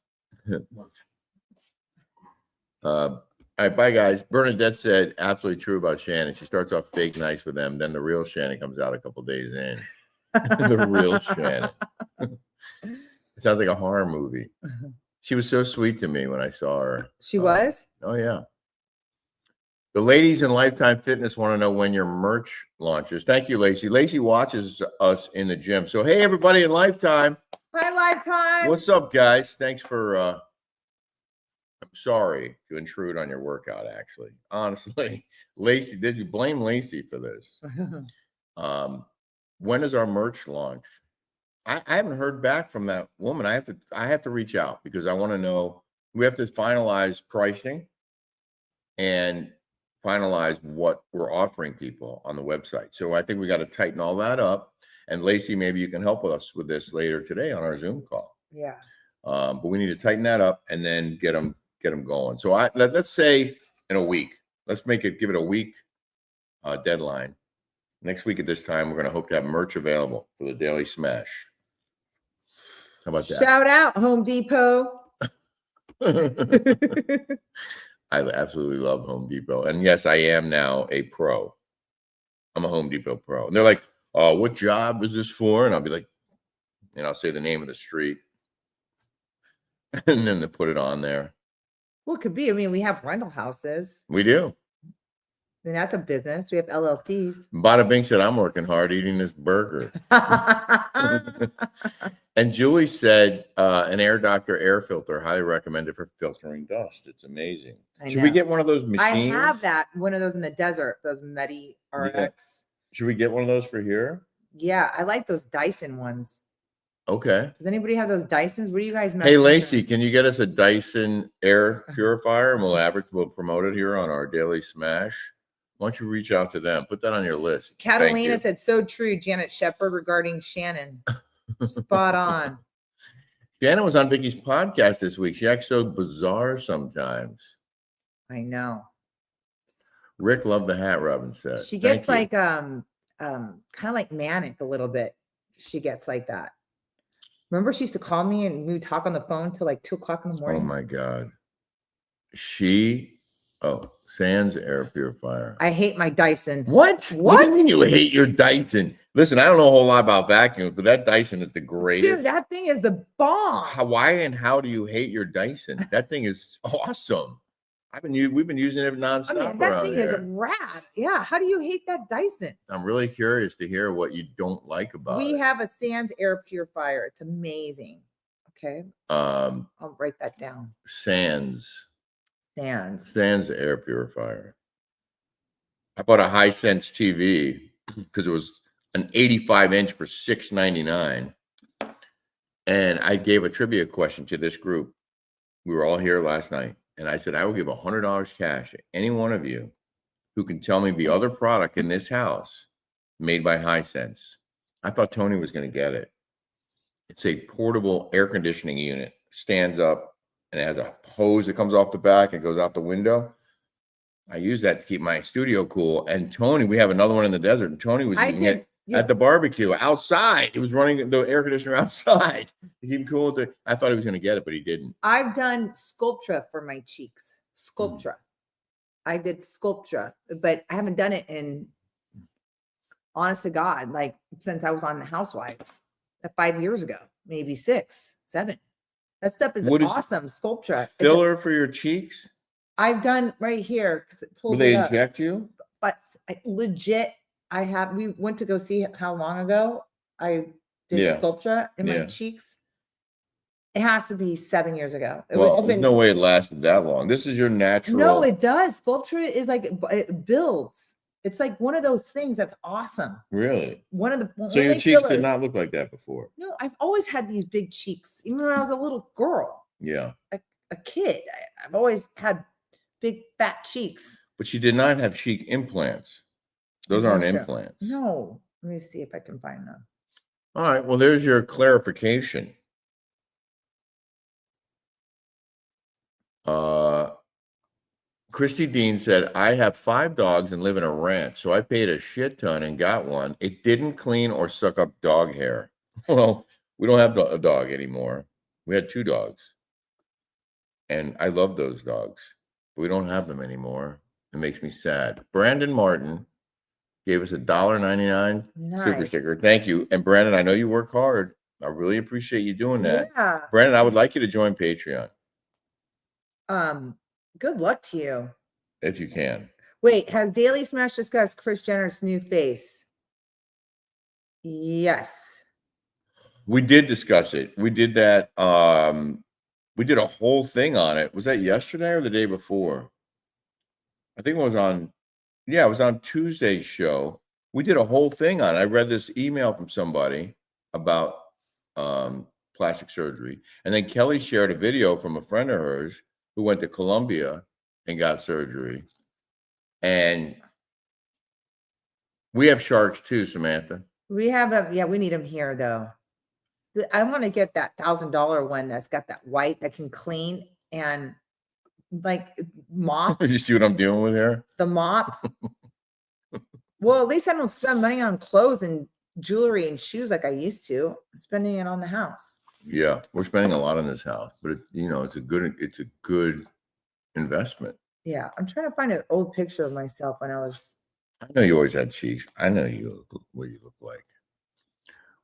all right, bye guys. Bernadette said absolutely true about Shannon. She starts off fake nice with them, then the real Shannon comes out a couple days in. The real Shannon. It sounds like a horror movie. She was so sweet to me when I saw her.
She was?
Oh yeah. The ladies in Lifetime Fitness want to know when your merch launches. Thank you, Lacey. Lacey watches us in the gym. So hey, everybody in Lifetime.
Hi, Lifetime.
What's up, guys? Thanks for I'm sorry to intrude on your workout, actually. Honestly. Lacey, did you blame Lacey for this? When is our merch launch? I haven't heard back from that woman. I have to reach out because I want to know. We have to finalize pricing and finalize what we're offering people on the website. So I think we got to tighten all that up. And Lacey, maybe you can help us with this later today on our Zoom call.
Yeah.
But we need to tighten that up and then get them going. So let's say in a week. Let's give it a week deadline. Next week at this time, we're going to hope to have merch available for the Daily Smash. How about that?
Shout out Home Depot.
I absolutely love Home Depot. And yes, I am now a pro. I'm a Home Depot pro. And they're like, oh, what job is this for? And I'll be like, and I'll say the name of the street. And then they put it on there.
Well, it could be. I mean, we have rental houses.
We do.
I mean, that's a business. We have LLCs.
Bada Bing said, I'm working hard eating this burger. And Julie said, an Air Doctor air filter, highly recommended for filtering dust. It's amazing. Should we get one of those machines?
I have one of those in the desert, those Medi RX.
Yeah. Should we get one of those for here?
Yeah, I like those Dyson ones.
Okay.
Does anybody have those Dysons? What do you guys make?
Hey, Lacey, can you get us a Dyson air purifier? And we'll promote it here on our Daily Smash. Why don't you reach out to them? Put that on your list.
Catalina said, so true, Janet Shepard, regarding Shannon. Spot on.
Shannon was on Vicky's podcast this week. She acts so bizarre sometimes.
I know.
Rick loved the hat, Robin said.
She gets like kind of like manic a little bit. She gets like that. Remember, she used to call me and we would talk on the phone till like 2:00 in the morning.
Oh my God. She Oh, Sans air purifier.
I hate my Dyson.
What? What do you mean you hate your Dyson? Listen, I don't know a whole lot about vacuums, but that Dyson is the greatest.
Dude, that thing is the bomb.
Why and how do you hate your Dyson? That thing is awesome. We've been using it nonstop.
I mean, that
around
thing
here.
is rad. Yeah. How do you hate that Dyson?
I'm really curious to hear what you don't like about
We
it.
have a Sans air purifier. It's amazing. Okay. I'll write that down.
Sans air purifier. I bought a Hisense TV because it was an 85-inch for $6.99. And I gave a trivia question to this group. We were all here last night. And I said, I will give $100 cash to any one of you who can tell me the other product in this house made by Hisense. I thought Tony was going to get it. It's a portable air conditioning unit. Stands up and it has a hose that comes off the back and goes out the window. I use that to keep my studio cool. And Tony, we have another one in the desert. And Tony was using it at the barbecue outside. It was running the air conditioner outside to keep him cool. I thought he was going to get it, but he didn't.
I've done Sculptra for my cheeks. Sculptra. I did Sculptra, but I haven't done it in, honest to God, like since I was on the Housewives 5 years ago, maybe 6, 7. That stuff is awesome. Sculptra.
Filler for your cheeks?
I've done right here because it pulls.
Will they inject you?
But legit, we went to go see how long ago I did Sculptra in my cheeks. It has to be 7 years ago.
There's no way it lasted that long. This is your natural.
No, it does. Sculptra is like, it builds. It's like one of those things that's awesome.
Really?
So
your cheeks did not look like that before?
No, I've always had these big cheeks, even when I was a little girl.
Yeah.
A kid. I've always had big fat cheeks.
But you did not have cheek implants. Those aren't implants.
No. Let me see if I can find them.
All right. Well, there's your clarification. Christy Dean said, I have 5 dogs and live in a ranch, so I paid a shit ton and got one. It didn't clean or suck up dog hair. Well, we don't have a dog anymore. We had 2 dogs. And I love those dogs. But we don't have them anymore. It makes me sad. Brandon Martin gave us a $1.99 super sticker. Thank you. And Brandon, I know you work hard. I really appreciate you doing that.
Yeah.
Brandon, I would like you to join Patreon.
Good luck to you.
If you can.
Wait, has Daily Smash discussed Kris Jenner's new face? Yes.
We did discuss it. We did that. We did a whole thing on it. Was that yesterday or the day before? I think it was on, it was on Tuesday's show. We did a whole thing on it. I read this email from somebody about plastic surgery. And then Kelly shared a video from a friend of hers who went to Colombia and got surgery. And we have sharks too, Samantha.
We have we need them here though. I want to get that $1,000 one that's got that white that can clean and like mop.
You see what I'm dealing with here?
The mop. Well, at least I don't spend money on clothes and jewelry and shoes like I used to. I'm spending it on the house.
Yeah, we're spending a lot on this house, but it's a good investment.
Yeah, I'm trying to find an old picture of myself when I was.
I know you always had cheeks. I know what you look like.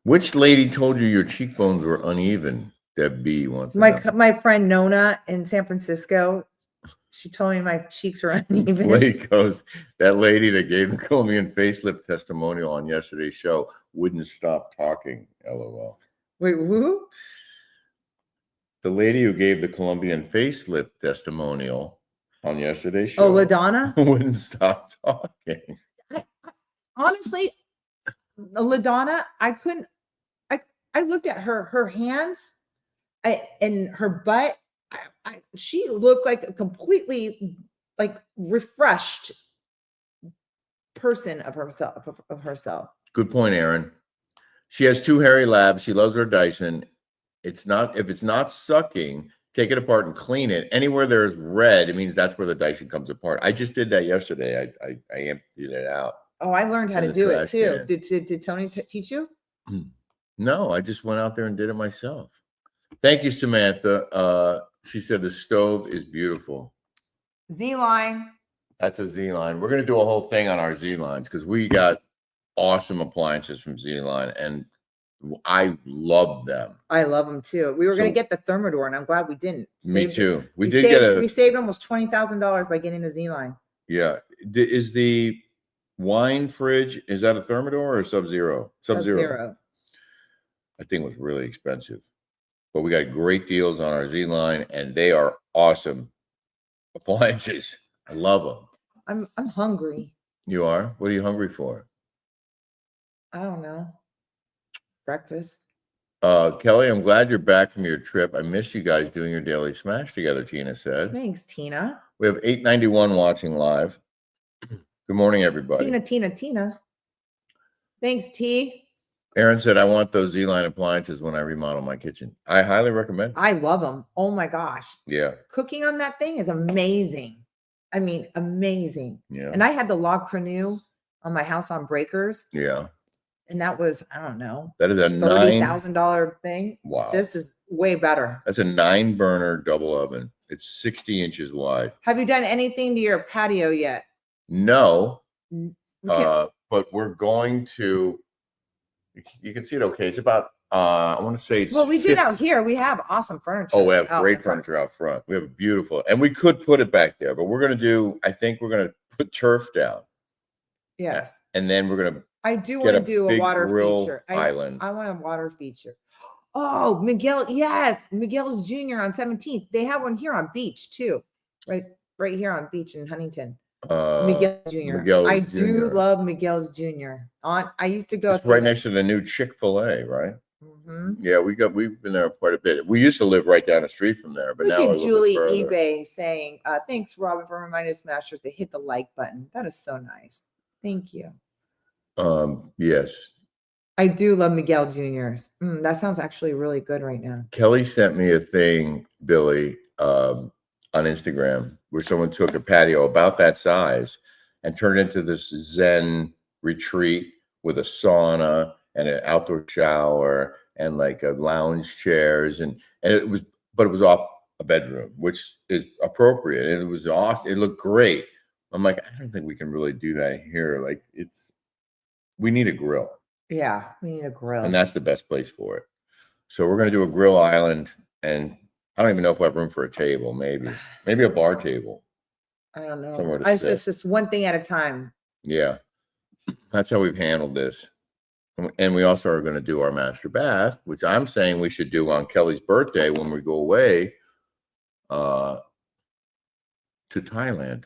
Which lady told you your cheekbones were uneven? Deb B wants to know.
My friend Nona in San Francisco. She told me my cheeks were uneven.
Blake goes, that lady that gave the Colombian facelift testimonial on yesterday's show wouldn't stop talking. LOL.
Wait, who?
The lady who gave the Colombian facelift testimonial on yesterday's show.
Oh, LaDonna?
Wouldn't stop talking.
Honestly, LaDonna, I looked at her hands and her butt. She looked like a completely like refreshed person of herself.
Good point, Aaron. She has 2 hairy labs. She loves her Dyson. If it's not sucking, take it apart and clean it. Anywhere there's red, it means that's where the Dyson comes apart. I just did that yesterday. I emptied it out.
Oh, I learned how to do it too. Did Tony teach you?
No, I just went out there and did it myself. Thank you, Samantha. She said the stove is beautiful.
Z line.
That's a Z line. We're gonna do a whole thing on our Z lines because we got awesome appliances from Z line, and I love them.
I love them too. We were gonna
So-
get the Thermador, and I'm glad we didn't.
Me
Saved-
too. We
We
did
saved,
get a
we saved almost $20,000 by getting the Z line.
yeah. Is the wine fridge, is that a Thermador or a Sub-Zero? Sub-Zero. I think it was really expensive, but we got great deals on our Z line, and they are awesome appliances. I love them.
I'm hungry.
You are? What are you hungry for?
I don't know. Breakfast.
Kelly, I'm glad you're back from your trip. I miss you guys doing your daily smash together, Tina said.
Thanks, Tina.
We have 891 watching live. Good morning, everybody.
Tina. Thanks, T.
Aaron said, I want those Z-Line appliances when I remodel my kitchen. I highly recommend.
I love them. Oh my gosh.
Yeah.
Cooking on that thing is amazing. I mean, amazing.
Yeah.
And I had the La Crenu on my house on breakers.
Yeah.
And that was, I don't know,
That is a
$30,000 thing.
Wow.
This is way better.
That's a 9-burner double oven. It's 60 inches wide.
Have you done anything to your patio yet?
No,
Okay.
but we're going to. You can see it okay. It's about. I want to say it's.
Well, we did
50
out here. We have awesome furniture.
Oh, we have
out
great
in front.
furniture out front. We have a beautiful, and we could put it back there, but we're gonna do. I think we're gonna put turf down,
Yes.
and then we're gonna
I do
get
want
a
to do a
big
water
grill
feature.
island.
I want a water feature. Oh, Miguel. Yes. Miguel's Jr. on 17th. They have one here on Beach too. Right here on Beach in Huntington. Miguel Jr.
Miguel's
I do
Jr..
love Miguel's Jr. I used to go
It's right next to the new Chick-fil-A, right?
Mhm.
Yeah, we've been there quite a bit. We used to live right down the street from there, but
Look
now
at
a little
Julie
bit further.
eBay saying, thanks, Robin, for reminding us smashers to hit the like button. That is so nice. Thank you.
Yes.
I do love Miguel Jr.'s. That sounds actually really good right now.
Kelly sent me a thing, Billy, on Instagram where someone took a patio about that size and turned it into this Zen retreat with a sauna and an outdoor shower and like a lounge chairs and it was off a bedroom, which is appropriate. And it was awesome. It looked great. I'm like, I don't think we can really do that here. Like we need a grill.
Yeah, we need a grill.
And that's the best place for it. So we're going to do a grill island, and I don't even know if we have room for a table. Maybe a bar table.
I don't know.
somewhere to
It's
sit.
just one thing at a time.
Yeah, that's how we've handled this. And we also are going to do our master bath, which I'm saying we should do on Kelly's birthday when we go away to Thailand.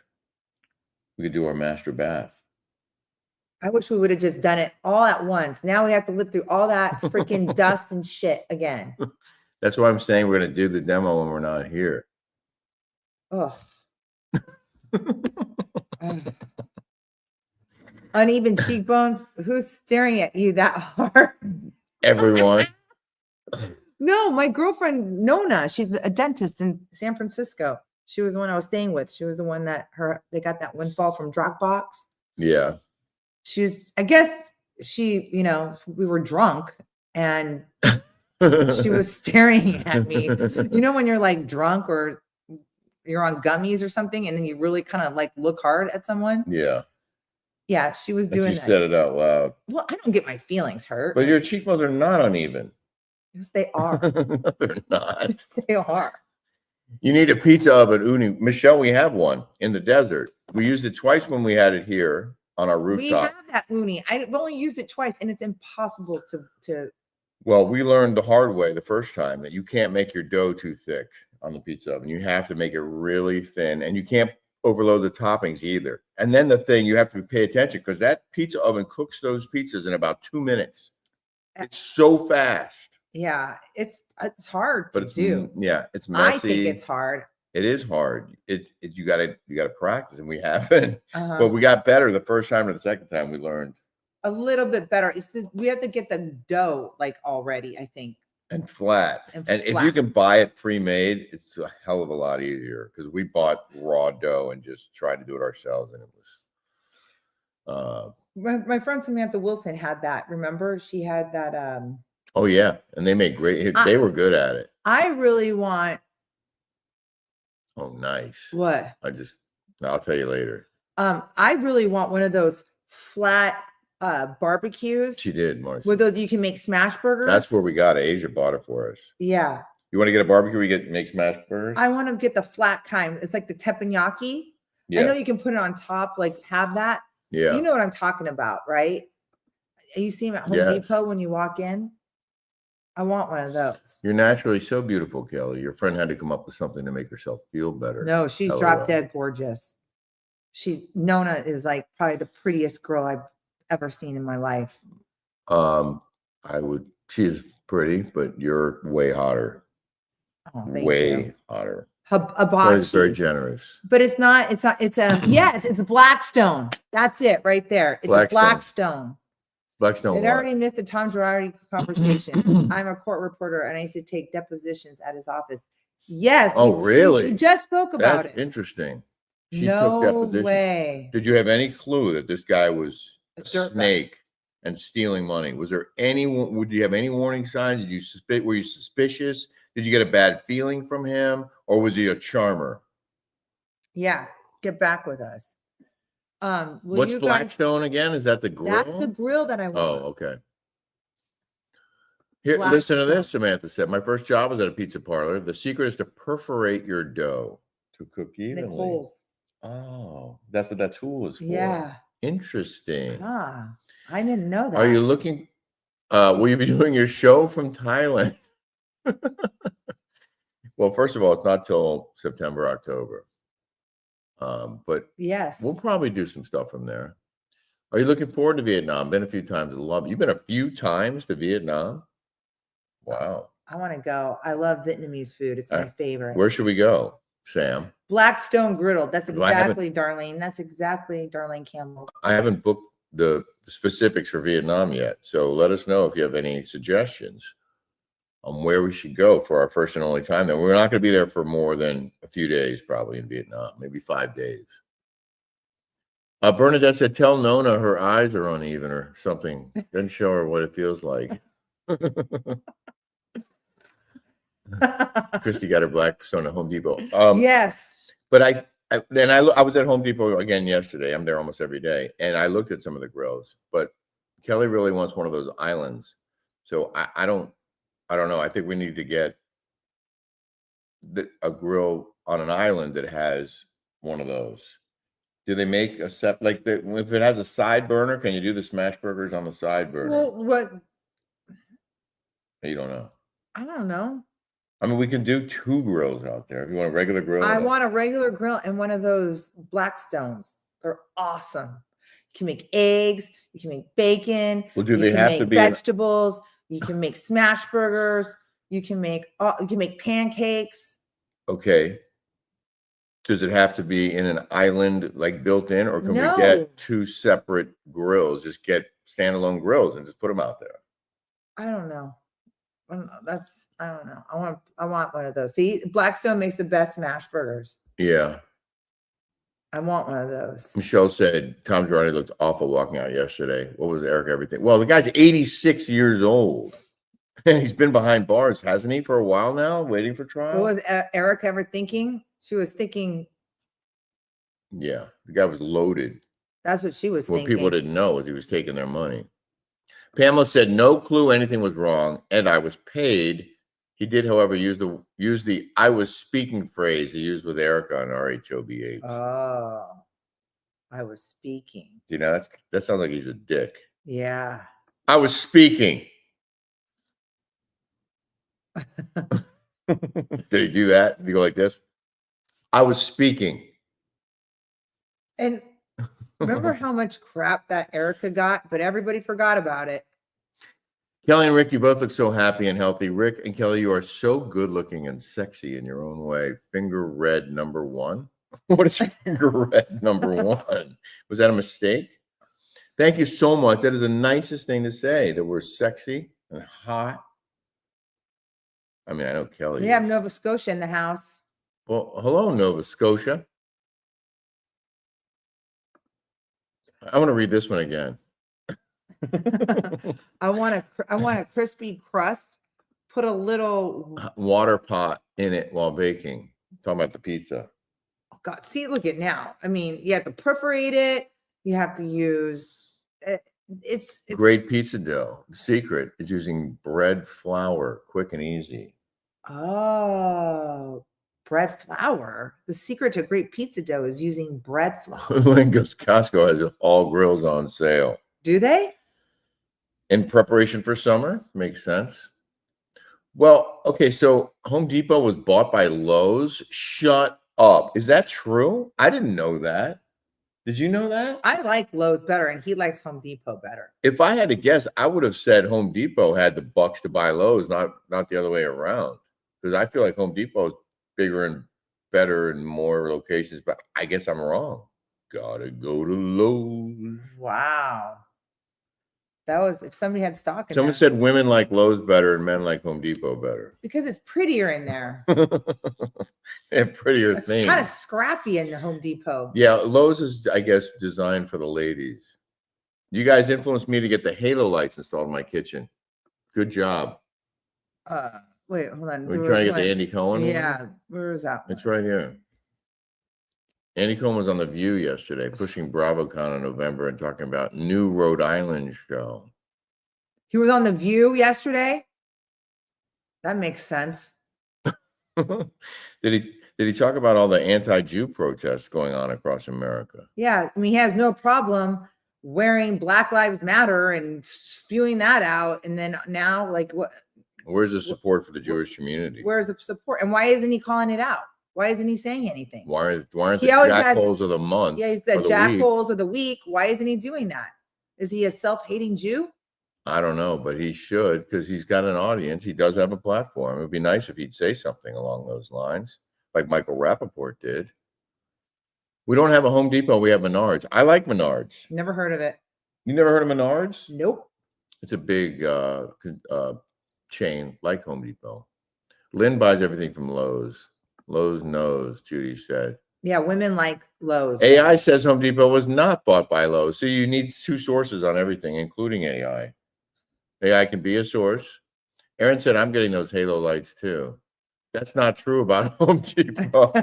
We could do our master bath.
I wish we would have just done it all at once. Now we have to live through all that freaking dust and shit again.
That's why I'm saying we're going to do the demo when we're not here.
Ugh. Ugh. Uneven cheekbones. Who's staring at you that hard?
Everyone.
No, my girlfriend Nona. She's a dentist in San Francisco. She was the one I was staying with. She was the one that they got that windfall from Dropbox.
Yeah.
I guess she, we were drunk and she was staring at me. You know, when you're like drunk or you're on gummies or something, and then you really kind of like look hard at someone.
Yeah.
Yeah, she was doing
She
that.
said it out loud.
Well, I don't get my feelings hurt.
But your cheekbones are not uneven.
Yes, they are.
No, they're not.
Yes, they are.
You need a pizza oven, uni. Michelle, we have one in the desert. We used it twice when we had it here on our
We
rooftop.
have that uni. I've only used it twice, and it's impossible to.
Well, we learned the hard way the first time that you can't make your dough too thick on the pizza oven. You have to make it really thin, and you can't overload the toppings either. And then the thing, you have to pay attention because that pizza oven cooks those pizzas in about 2 minutes. It's so fast.
Yeah, it's hard
But
to
it's
do.
yeah, it's messy.
I think it's hard.
It is hard. You gotta practice, and we haven't.
Uh-huh.
But we got better the first time, and the second time we learned.
A little bit better. We have to get the dough like already, I think.
And flat.
And
And if you
flat.
can buy it pre-made, it's a hell of a lot easier because we bought raw dough and just tried to do it ourselves, and it was.
My friend Samantha Wilson had that. Remember, she had that.
Oh yeah, and they made great. They were good at it.
I really want
Oh, nice.
what?
I just I'll tell you later.
I really want one of those flat barbecues
She did, Marcy.
with those you can make smash burgers.
That's where we got it. Asia bought it for us.
Yeah.
You want to get a barbecue? We make smash burgers.
I want to get the flat kind. It's like the teppanyaki.
Yeah.
I know you can put it on top, like have that.
Yeah.
You know what I'm talking about, right? You see them at Home Depot when you walk in. I want one of those.
You're naturally so beautiful, Kelly. Your friend had to come up with something to make herself feel better.
No, she's
LOL.
drop dead gorgeous. Nona is like probably the prettiest girl I've ever seen in my life.
She is pretty, but you're way hotter.
Oh,
Way hotter.
Hibachi.
Very generous.
But it's yes, it's Blackstone. That's it right there. It's a Blackstone.
Blackstone.
It already missed a Tom Girardi conversation. I'm a court reporter and I used to take depositions at his office. Yes.
Oh, really?
We just spoke about
That's
it.
interesting. She
No
took depositions.
way.
Did you have any clue that this guy was a
dirtbag.
snake and stealing money? Would you have any warning signs? Were you suspicious? Did you get a bad feeling from him, or was he a charmer?
Yeah, get back with us.
What's Blackstone again? Is that the grill?
That's the grill that I want.
Oh, okay. Here, listen to this. Samantha said, "My first job was at a pizza parlor. The secret is to perforate your dough to cook evenly."
Holes.
Oh, that's what that tool is for.
Yeah.
Interesting.
Ah, I didn't know that.
Are you looking? Will you be doing your show from Thailand? Well, first of all, it's not till September, October. But
yes,
we'll probably do some stuff from there. Are you looking forward to Vietnam? Been a few times. I love it. You've been a few times to Vietnam. Wow.
I want to go. I love Vietnamese food. It's my favorite.
Where should we go, Sam?
Blackstone Griddle. That's exactly Darlene. That's exactly Darlene Campbell.
I haven't booked the specifics for Vietnam yet. So let us know if you have any suggestions on where we should go for our first and only time there. We're not going to be there for more than a few days, probably in Vietnam, maybe 5 days. Bernadette said, "Tell Nona her eyes are uneven or something. Then show her what it feels like." Christy got her Blackstone at Home Depot.
Yes.
But I was at Home Depot again yesterday. I'm there almost every day, and I looked at some of the grills. But Kelly really wants one of those islands. So I don't know. I think we need to get a grill on an island that has one of those. Do they make a if it has a side burner? Can you do the smash burgers on the side burner?
Well, what?
You don't know.
I don't know.
I mean, we can do 2 grills out there. If you want a regular grill.
I want a regular grill and one of those Blackstones. They're awesome. You can make eggs. You can make bacon.
Well, do they have to be
vegetables? You can make smash burgers. You can make pancakes.
Okay. Does it have to be in an island like built in, or can we get 2 separate grills? Just get standalone grills and just put them out there.
I don't know. I don't know. I want one of those. See, Blackstone makes the best smash burgers.
Yeah.
I want one of those.
Michelle said Tom Girardi looked awful walking out yesterday. What was Eric? Everything. Well, the guy's 86 years old. And he's been behind bars, hasn't he, for a while now, waiting for trial?
What was Eric ever thinking? She was thinking.
Yeah, the guy was loaded.
That's what she was thinking.
What people didn't know was he was taking their money. Pamela said, "No clue anything was wrong, and I was paid." He did, however, use the "I was speaking" phrase he used with Erica on RHOBH.
Oh, I was speaking.
You know, that sounds like he's a dick.
Yeah.
I was speaking. Did he do that? Did he go like this? I was speaking.
And remember how much crap that Erica got, but everybody forgot about it.
Kelly and Rick, you both look so happy and healthy. Rick and Kelly, you are so good looking and sexy in your own way. Finger red number 1. What is finger red number 1? Was that a mistake? Thank you so much. That is the nicest thing to say, that we're sexy and hot. I mean, I know Kelly.
We have Nova Scotia in the house.
Well, hello, Nova Scotia. I want to read this one again.
I want a crispy crust. Put a little
water pot in it while baking. I'm talking about the pizza.
God, see, look at now. I mean, you have to perforate it. You have to use it's
Great pizza dough. The secret is using bread flour, quick and easy.
Oh, bread flour. The secret to great pizza dough is using bread flour.
Lingo's Costco has all grills on sale.
Do they?
In preparation for summer, makes sense. Well, okay, so Home Depot was bought by Lowe's. Shut up. Is that true? I didn't know that. Did you know that?
I like Lowe's better, and he likes Home Depot better.
If I had to guess, I would have said Home Depot had the bucks to buy Lowe's, not the other way around. Because I feel like Home Depot is bigger and better and more locations, but I guess I'm wrong. Gotta go to Lowe's.
Wow. That was if somebody had stock in
Someone
there.
said women like Lowe's better and men like Home Depot better.
Because it's prettier in there.
And prettier
It's
things.
kind of scrappy in the Home Depot.
Yeah, Lowe's is, I guess, designed for the ladies. You guys influenced me to get the halo lights installed in my kitchen. Good job.
Wait, hold on.
We're trying to get the Andy Cohen one?
Yeah, where is that?
It's right here. Andy Cohen was on The View yesterday, pushing BravoCon in November and talking about new Rhode Island show.
He was on The View yesterday. That makes sense.
Did he talk about all the anti-Jew protests going on across America?
Yeah, I mean, he has no problem wearing Black Lives Matter and spewing that out. And then now, like, what?
Where's the support for the Jewish community?
Where's the support? And why isn't he calling it out? Why isn't he saying anything?
Why aren't
He
the
always
jackholes of the month?
Yeah, he's
or
the
the
jackholes of the week. Why isn't he doing that? Is he a self-hating Jew?
I don't know, but he should, because he's got an audience. He does have a platform. It would be nice if he'd say something along those lines, like Michael Rappaport did. We don't have a Home Depot. We have Menards. I like Menards.
Never heard of it.
You never heard of Menards?
Nope.
It's a big chain like Home Depot. Lynn buys everything from Lowe's. Lowe's knows, Judy said.
Yeah, women like Lowe's.
AI says Home Depot was not bought by Lowe's. So you need two sources on everything, including AI. AI can be a source. Aaron said, I'm getting those halo lights too. That's not true about Home Depot.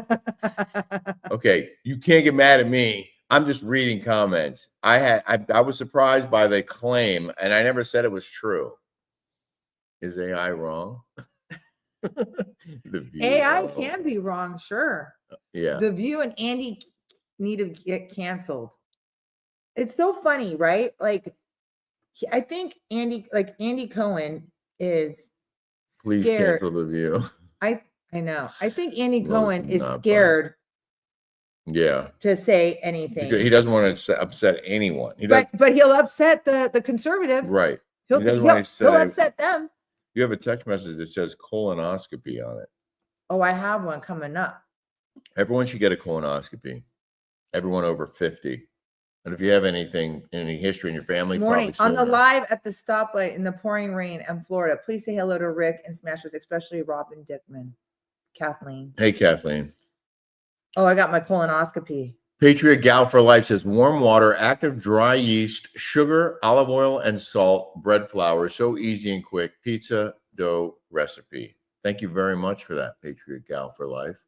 Okay, you can't get mad at me. I'm just reading comments. I was surprised by the claim, and I never said it was true. Is AI wrong?
AI can be wrong, sure.
Yeah.
The View and Andy need to get canceled. It's so funny, right? Like, I think Andy Cohen is
Please
scared.
cancel The View.
I know. I think Andy
Lowe's
Cohen
is
is
not
scared
Yeah.
to say anything.
Because he doesn't want to upset anyone.
But he'll upset the conservative.
Right.
He'll
He doesn't want to say,
upset them.
you have a text message that says colonoscopy on it.
Oh, I have one coming up.
Everyone should get a colonoscopy. Everyone over 50. And if you have any history in your family,
Morning
probably
on the
sooner.
live at the stoplight in the pouring rain in Florida. Please say hello to Rick and Smashers, especially Robin Dickman. Kathleen.
Hey, Kathleen.
Oh, I got my colonoscopy.
Patriot Gal for Life says warm water, active dry yeast, sugar, olive oil, and salt, bread flour. So easy and quick. Pizza dough recipe. Thank you very much for that, Patriot Gal for Life.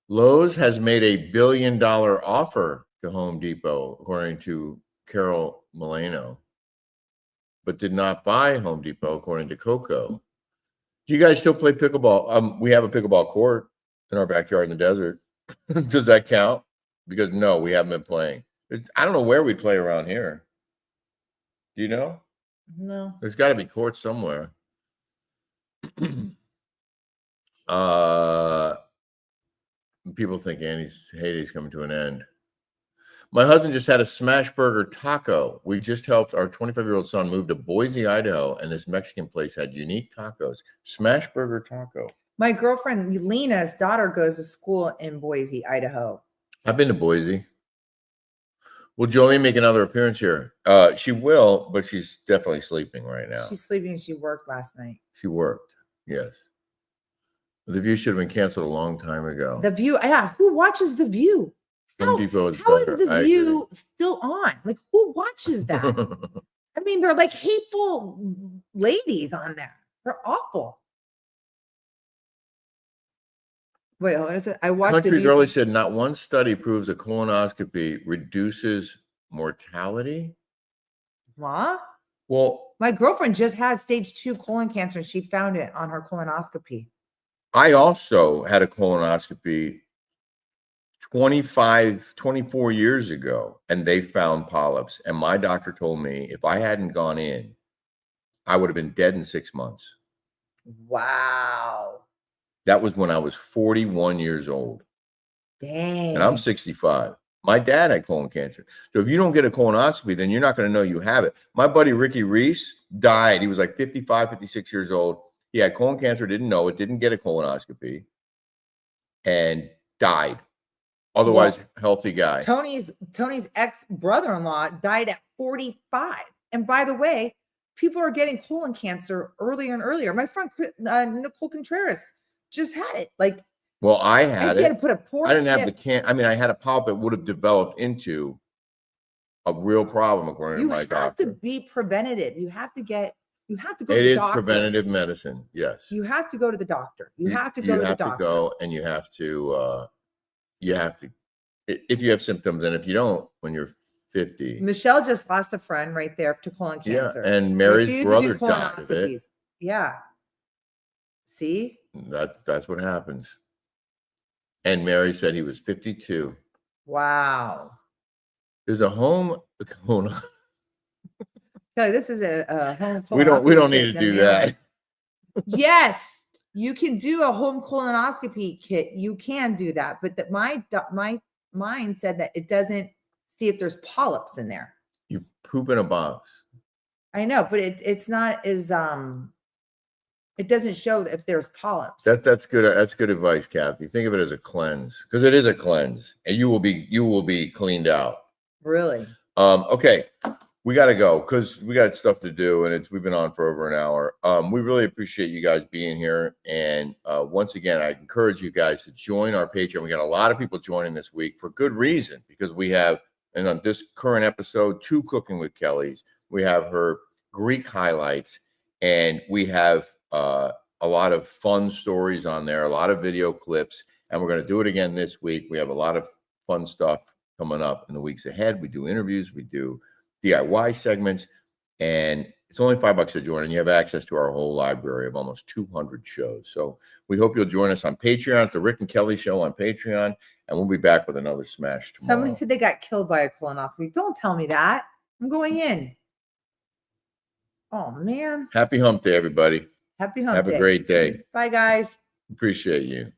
Lowe's has made $1 billion offer to Home Depot, according to Carol Milano, but did not buy Home Depot, according to Coco. Do you guys still play pickleball? We have a pickleball court in our backyard in the desert. Does that count? Because no, we haven't been playing. I don't know where we play around here. Do you know?
No.
There's got to be courts somewhere. People think Andy's heyday is coming to an end. My husband just had a smash burger taco. We just helped our 25-year-old son move to Boise, Idaho, and this Mexican place had unique tacos. Smash burger taco.
My girlfriend Lena's daughter goes to school in Boise, Idaho.
I've been to Boise. Will Jolene make another appearance here? She will, but she's definitely sleeping right now.
She's sleeping. She worked last night.
She worked, yes. The View should have been canceled a long time ago.
The View. Yeah. Who watches The View?
Home Depot is
How is
better.
The View still on? Like, who watches that? I mean, they're like hateful ladies on there. They're awful. Wait, what is it? I watched
Country
the
Girlie said not one study proves a colonoscopy reduces mortality.
What?
Well,
My girlfriend just had stage 2 colon cancer and she found it on her colonoscopy.
I also had a colonoscopy 24 years ago, and they found polyps. And my doctor told me if I hadn't gone in, I would have been dead in 6 months.
Wow.
That was when I was 41 years old.
Dang.
And I'm 65. My dad had colon cancer. So if you don't get a colonoscopy, then you're not going to know you have it. My buddy Ricky Reese died. He was like 55, 56 years old. He had colon cancer, didn't know it, didn't get a colonoscopy, and died. Otherwise, healthy guy.
Tony's ex-brother-in-law died at 45. And by the way, people are getting colon cancer earlier and earlier. My friend Nicole Contreras just had it. Like,
Well, I had
she had
it.
to put a port.
I didn't have I had a polyp that would have developed into a real problem, according to
You
my
have
doctor.
to be preventative. You have to go
It
to the
is
doctor.
preventative medicine. Yes.
You have to go to the doctor. You have to go
You
to the
have to
doctor.
go, and you have to if you have symptoms, and if you don't, when you're 50.
Michelle just lost a friend right there to colon
Yeah,
cancer.
and Mary's
Refused to
brother
do
died of it.
colonoscopies. Yeah. See?
That's what happens. And Mary said he was 52.
Wow.
There's a home.
Kelly, this is a home
We don't
colonoscopy
need
kit
to do
in the mail.
that.
Yes, you can do a home colonoscopy kit. You can do that, but mine said that it doesn't see if there's polyps in there.
You poop in a box.
I know, but it's not as it doesn't show if there's polyps.
That's good. That's good advice, Kathy. Think of it as a cleanse, because it is a cleanse, and you will be cleaned out.
Really?
Okay, we got to go because we got stuff to do, and we've been on for over an hour. We really appreciate you guys being here, and once again, I encourage you guys to join our Patreon. We got a lot of people joining this week for good reason, because we have, and on this current episode, 2 Cooking with Kellys. We have her Greek highlights, and we have a lot of fun stories on there, a lot of video clips, and we're going to do it again this week. We have a lot of fun stuff coming up in the weeks ahead. We do interviews, we do DIY segments, and it's only $5 to join, and you have access to our whole library of almost 200 shows. So we hope you'll join us on Patreon. It's the Rick and Kelly Show on Patreon, and we'll be back with another smash tomorrow.
Somebody said they got killed by a colonoscopy. Don't tell me that. I'm going in. Oh man.
Happy hump day, everybody.
Happy hump
Have
day.
a great day.
Bye guys.
Appreciate you.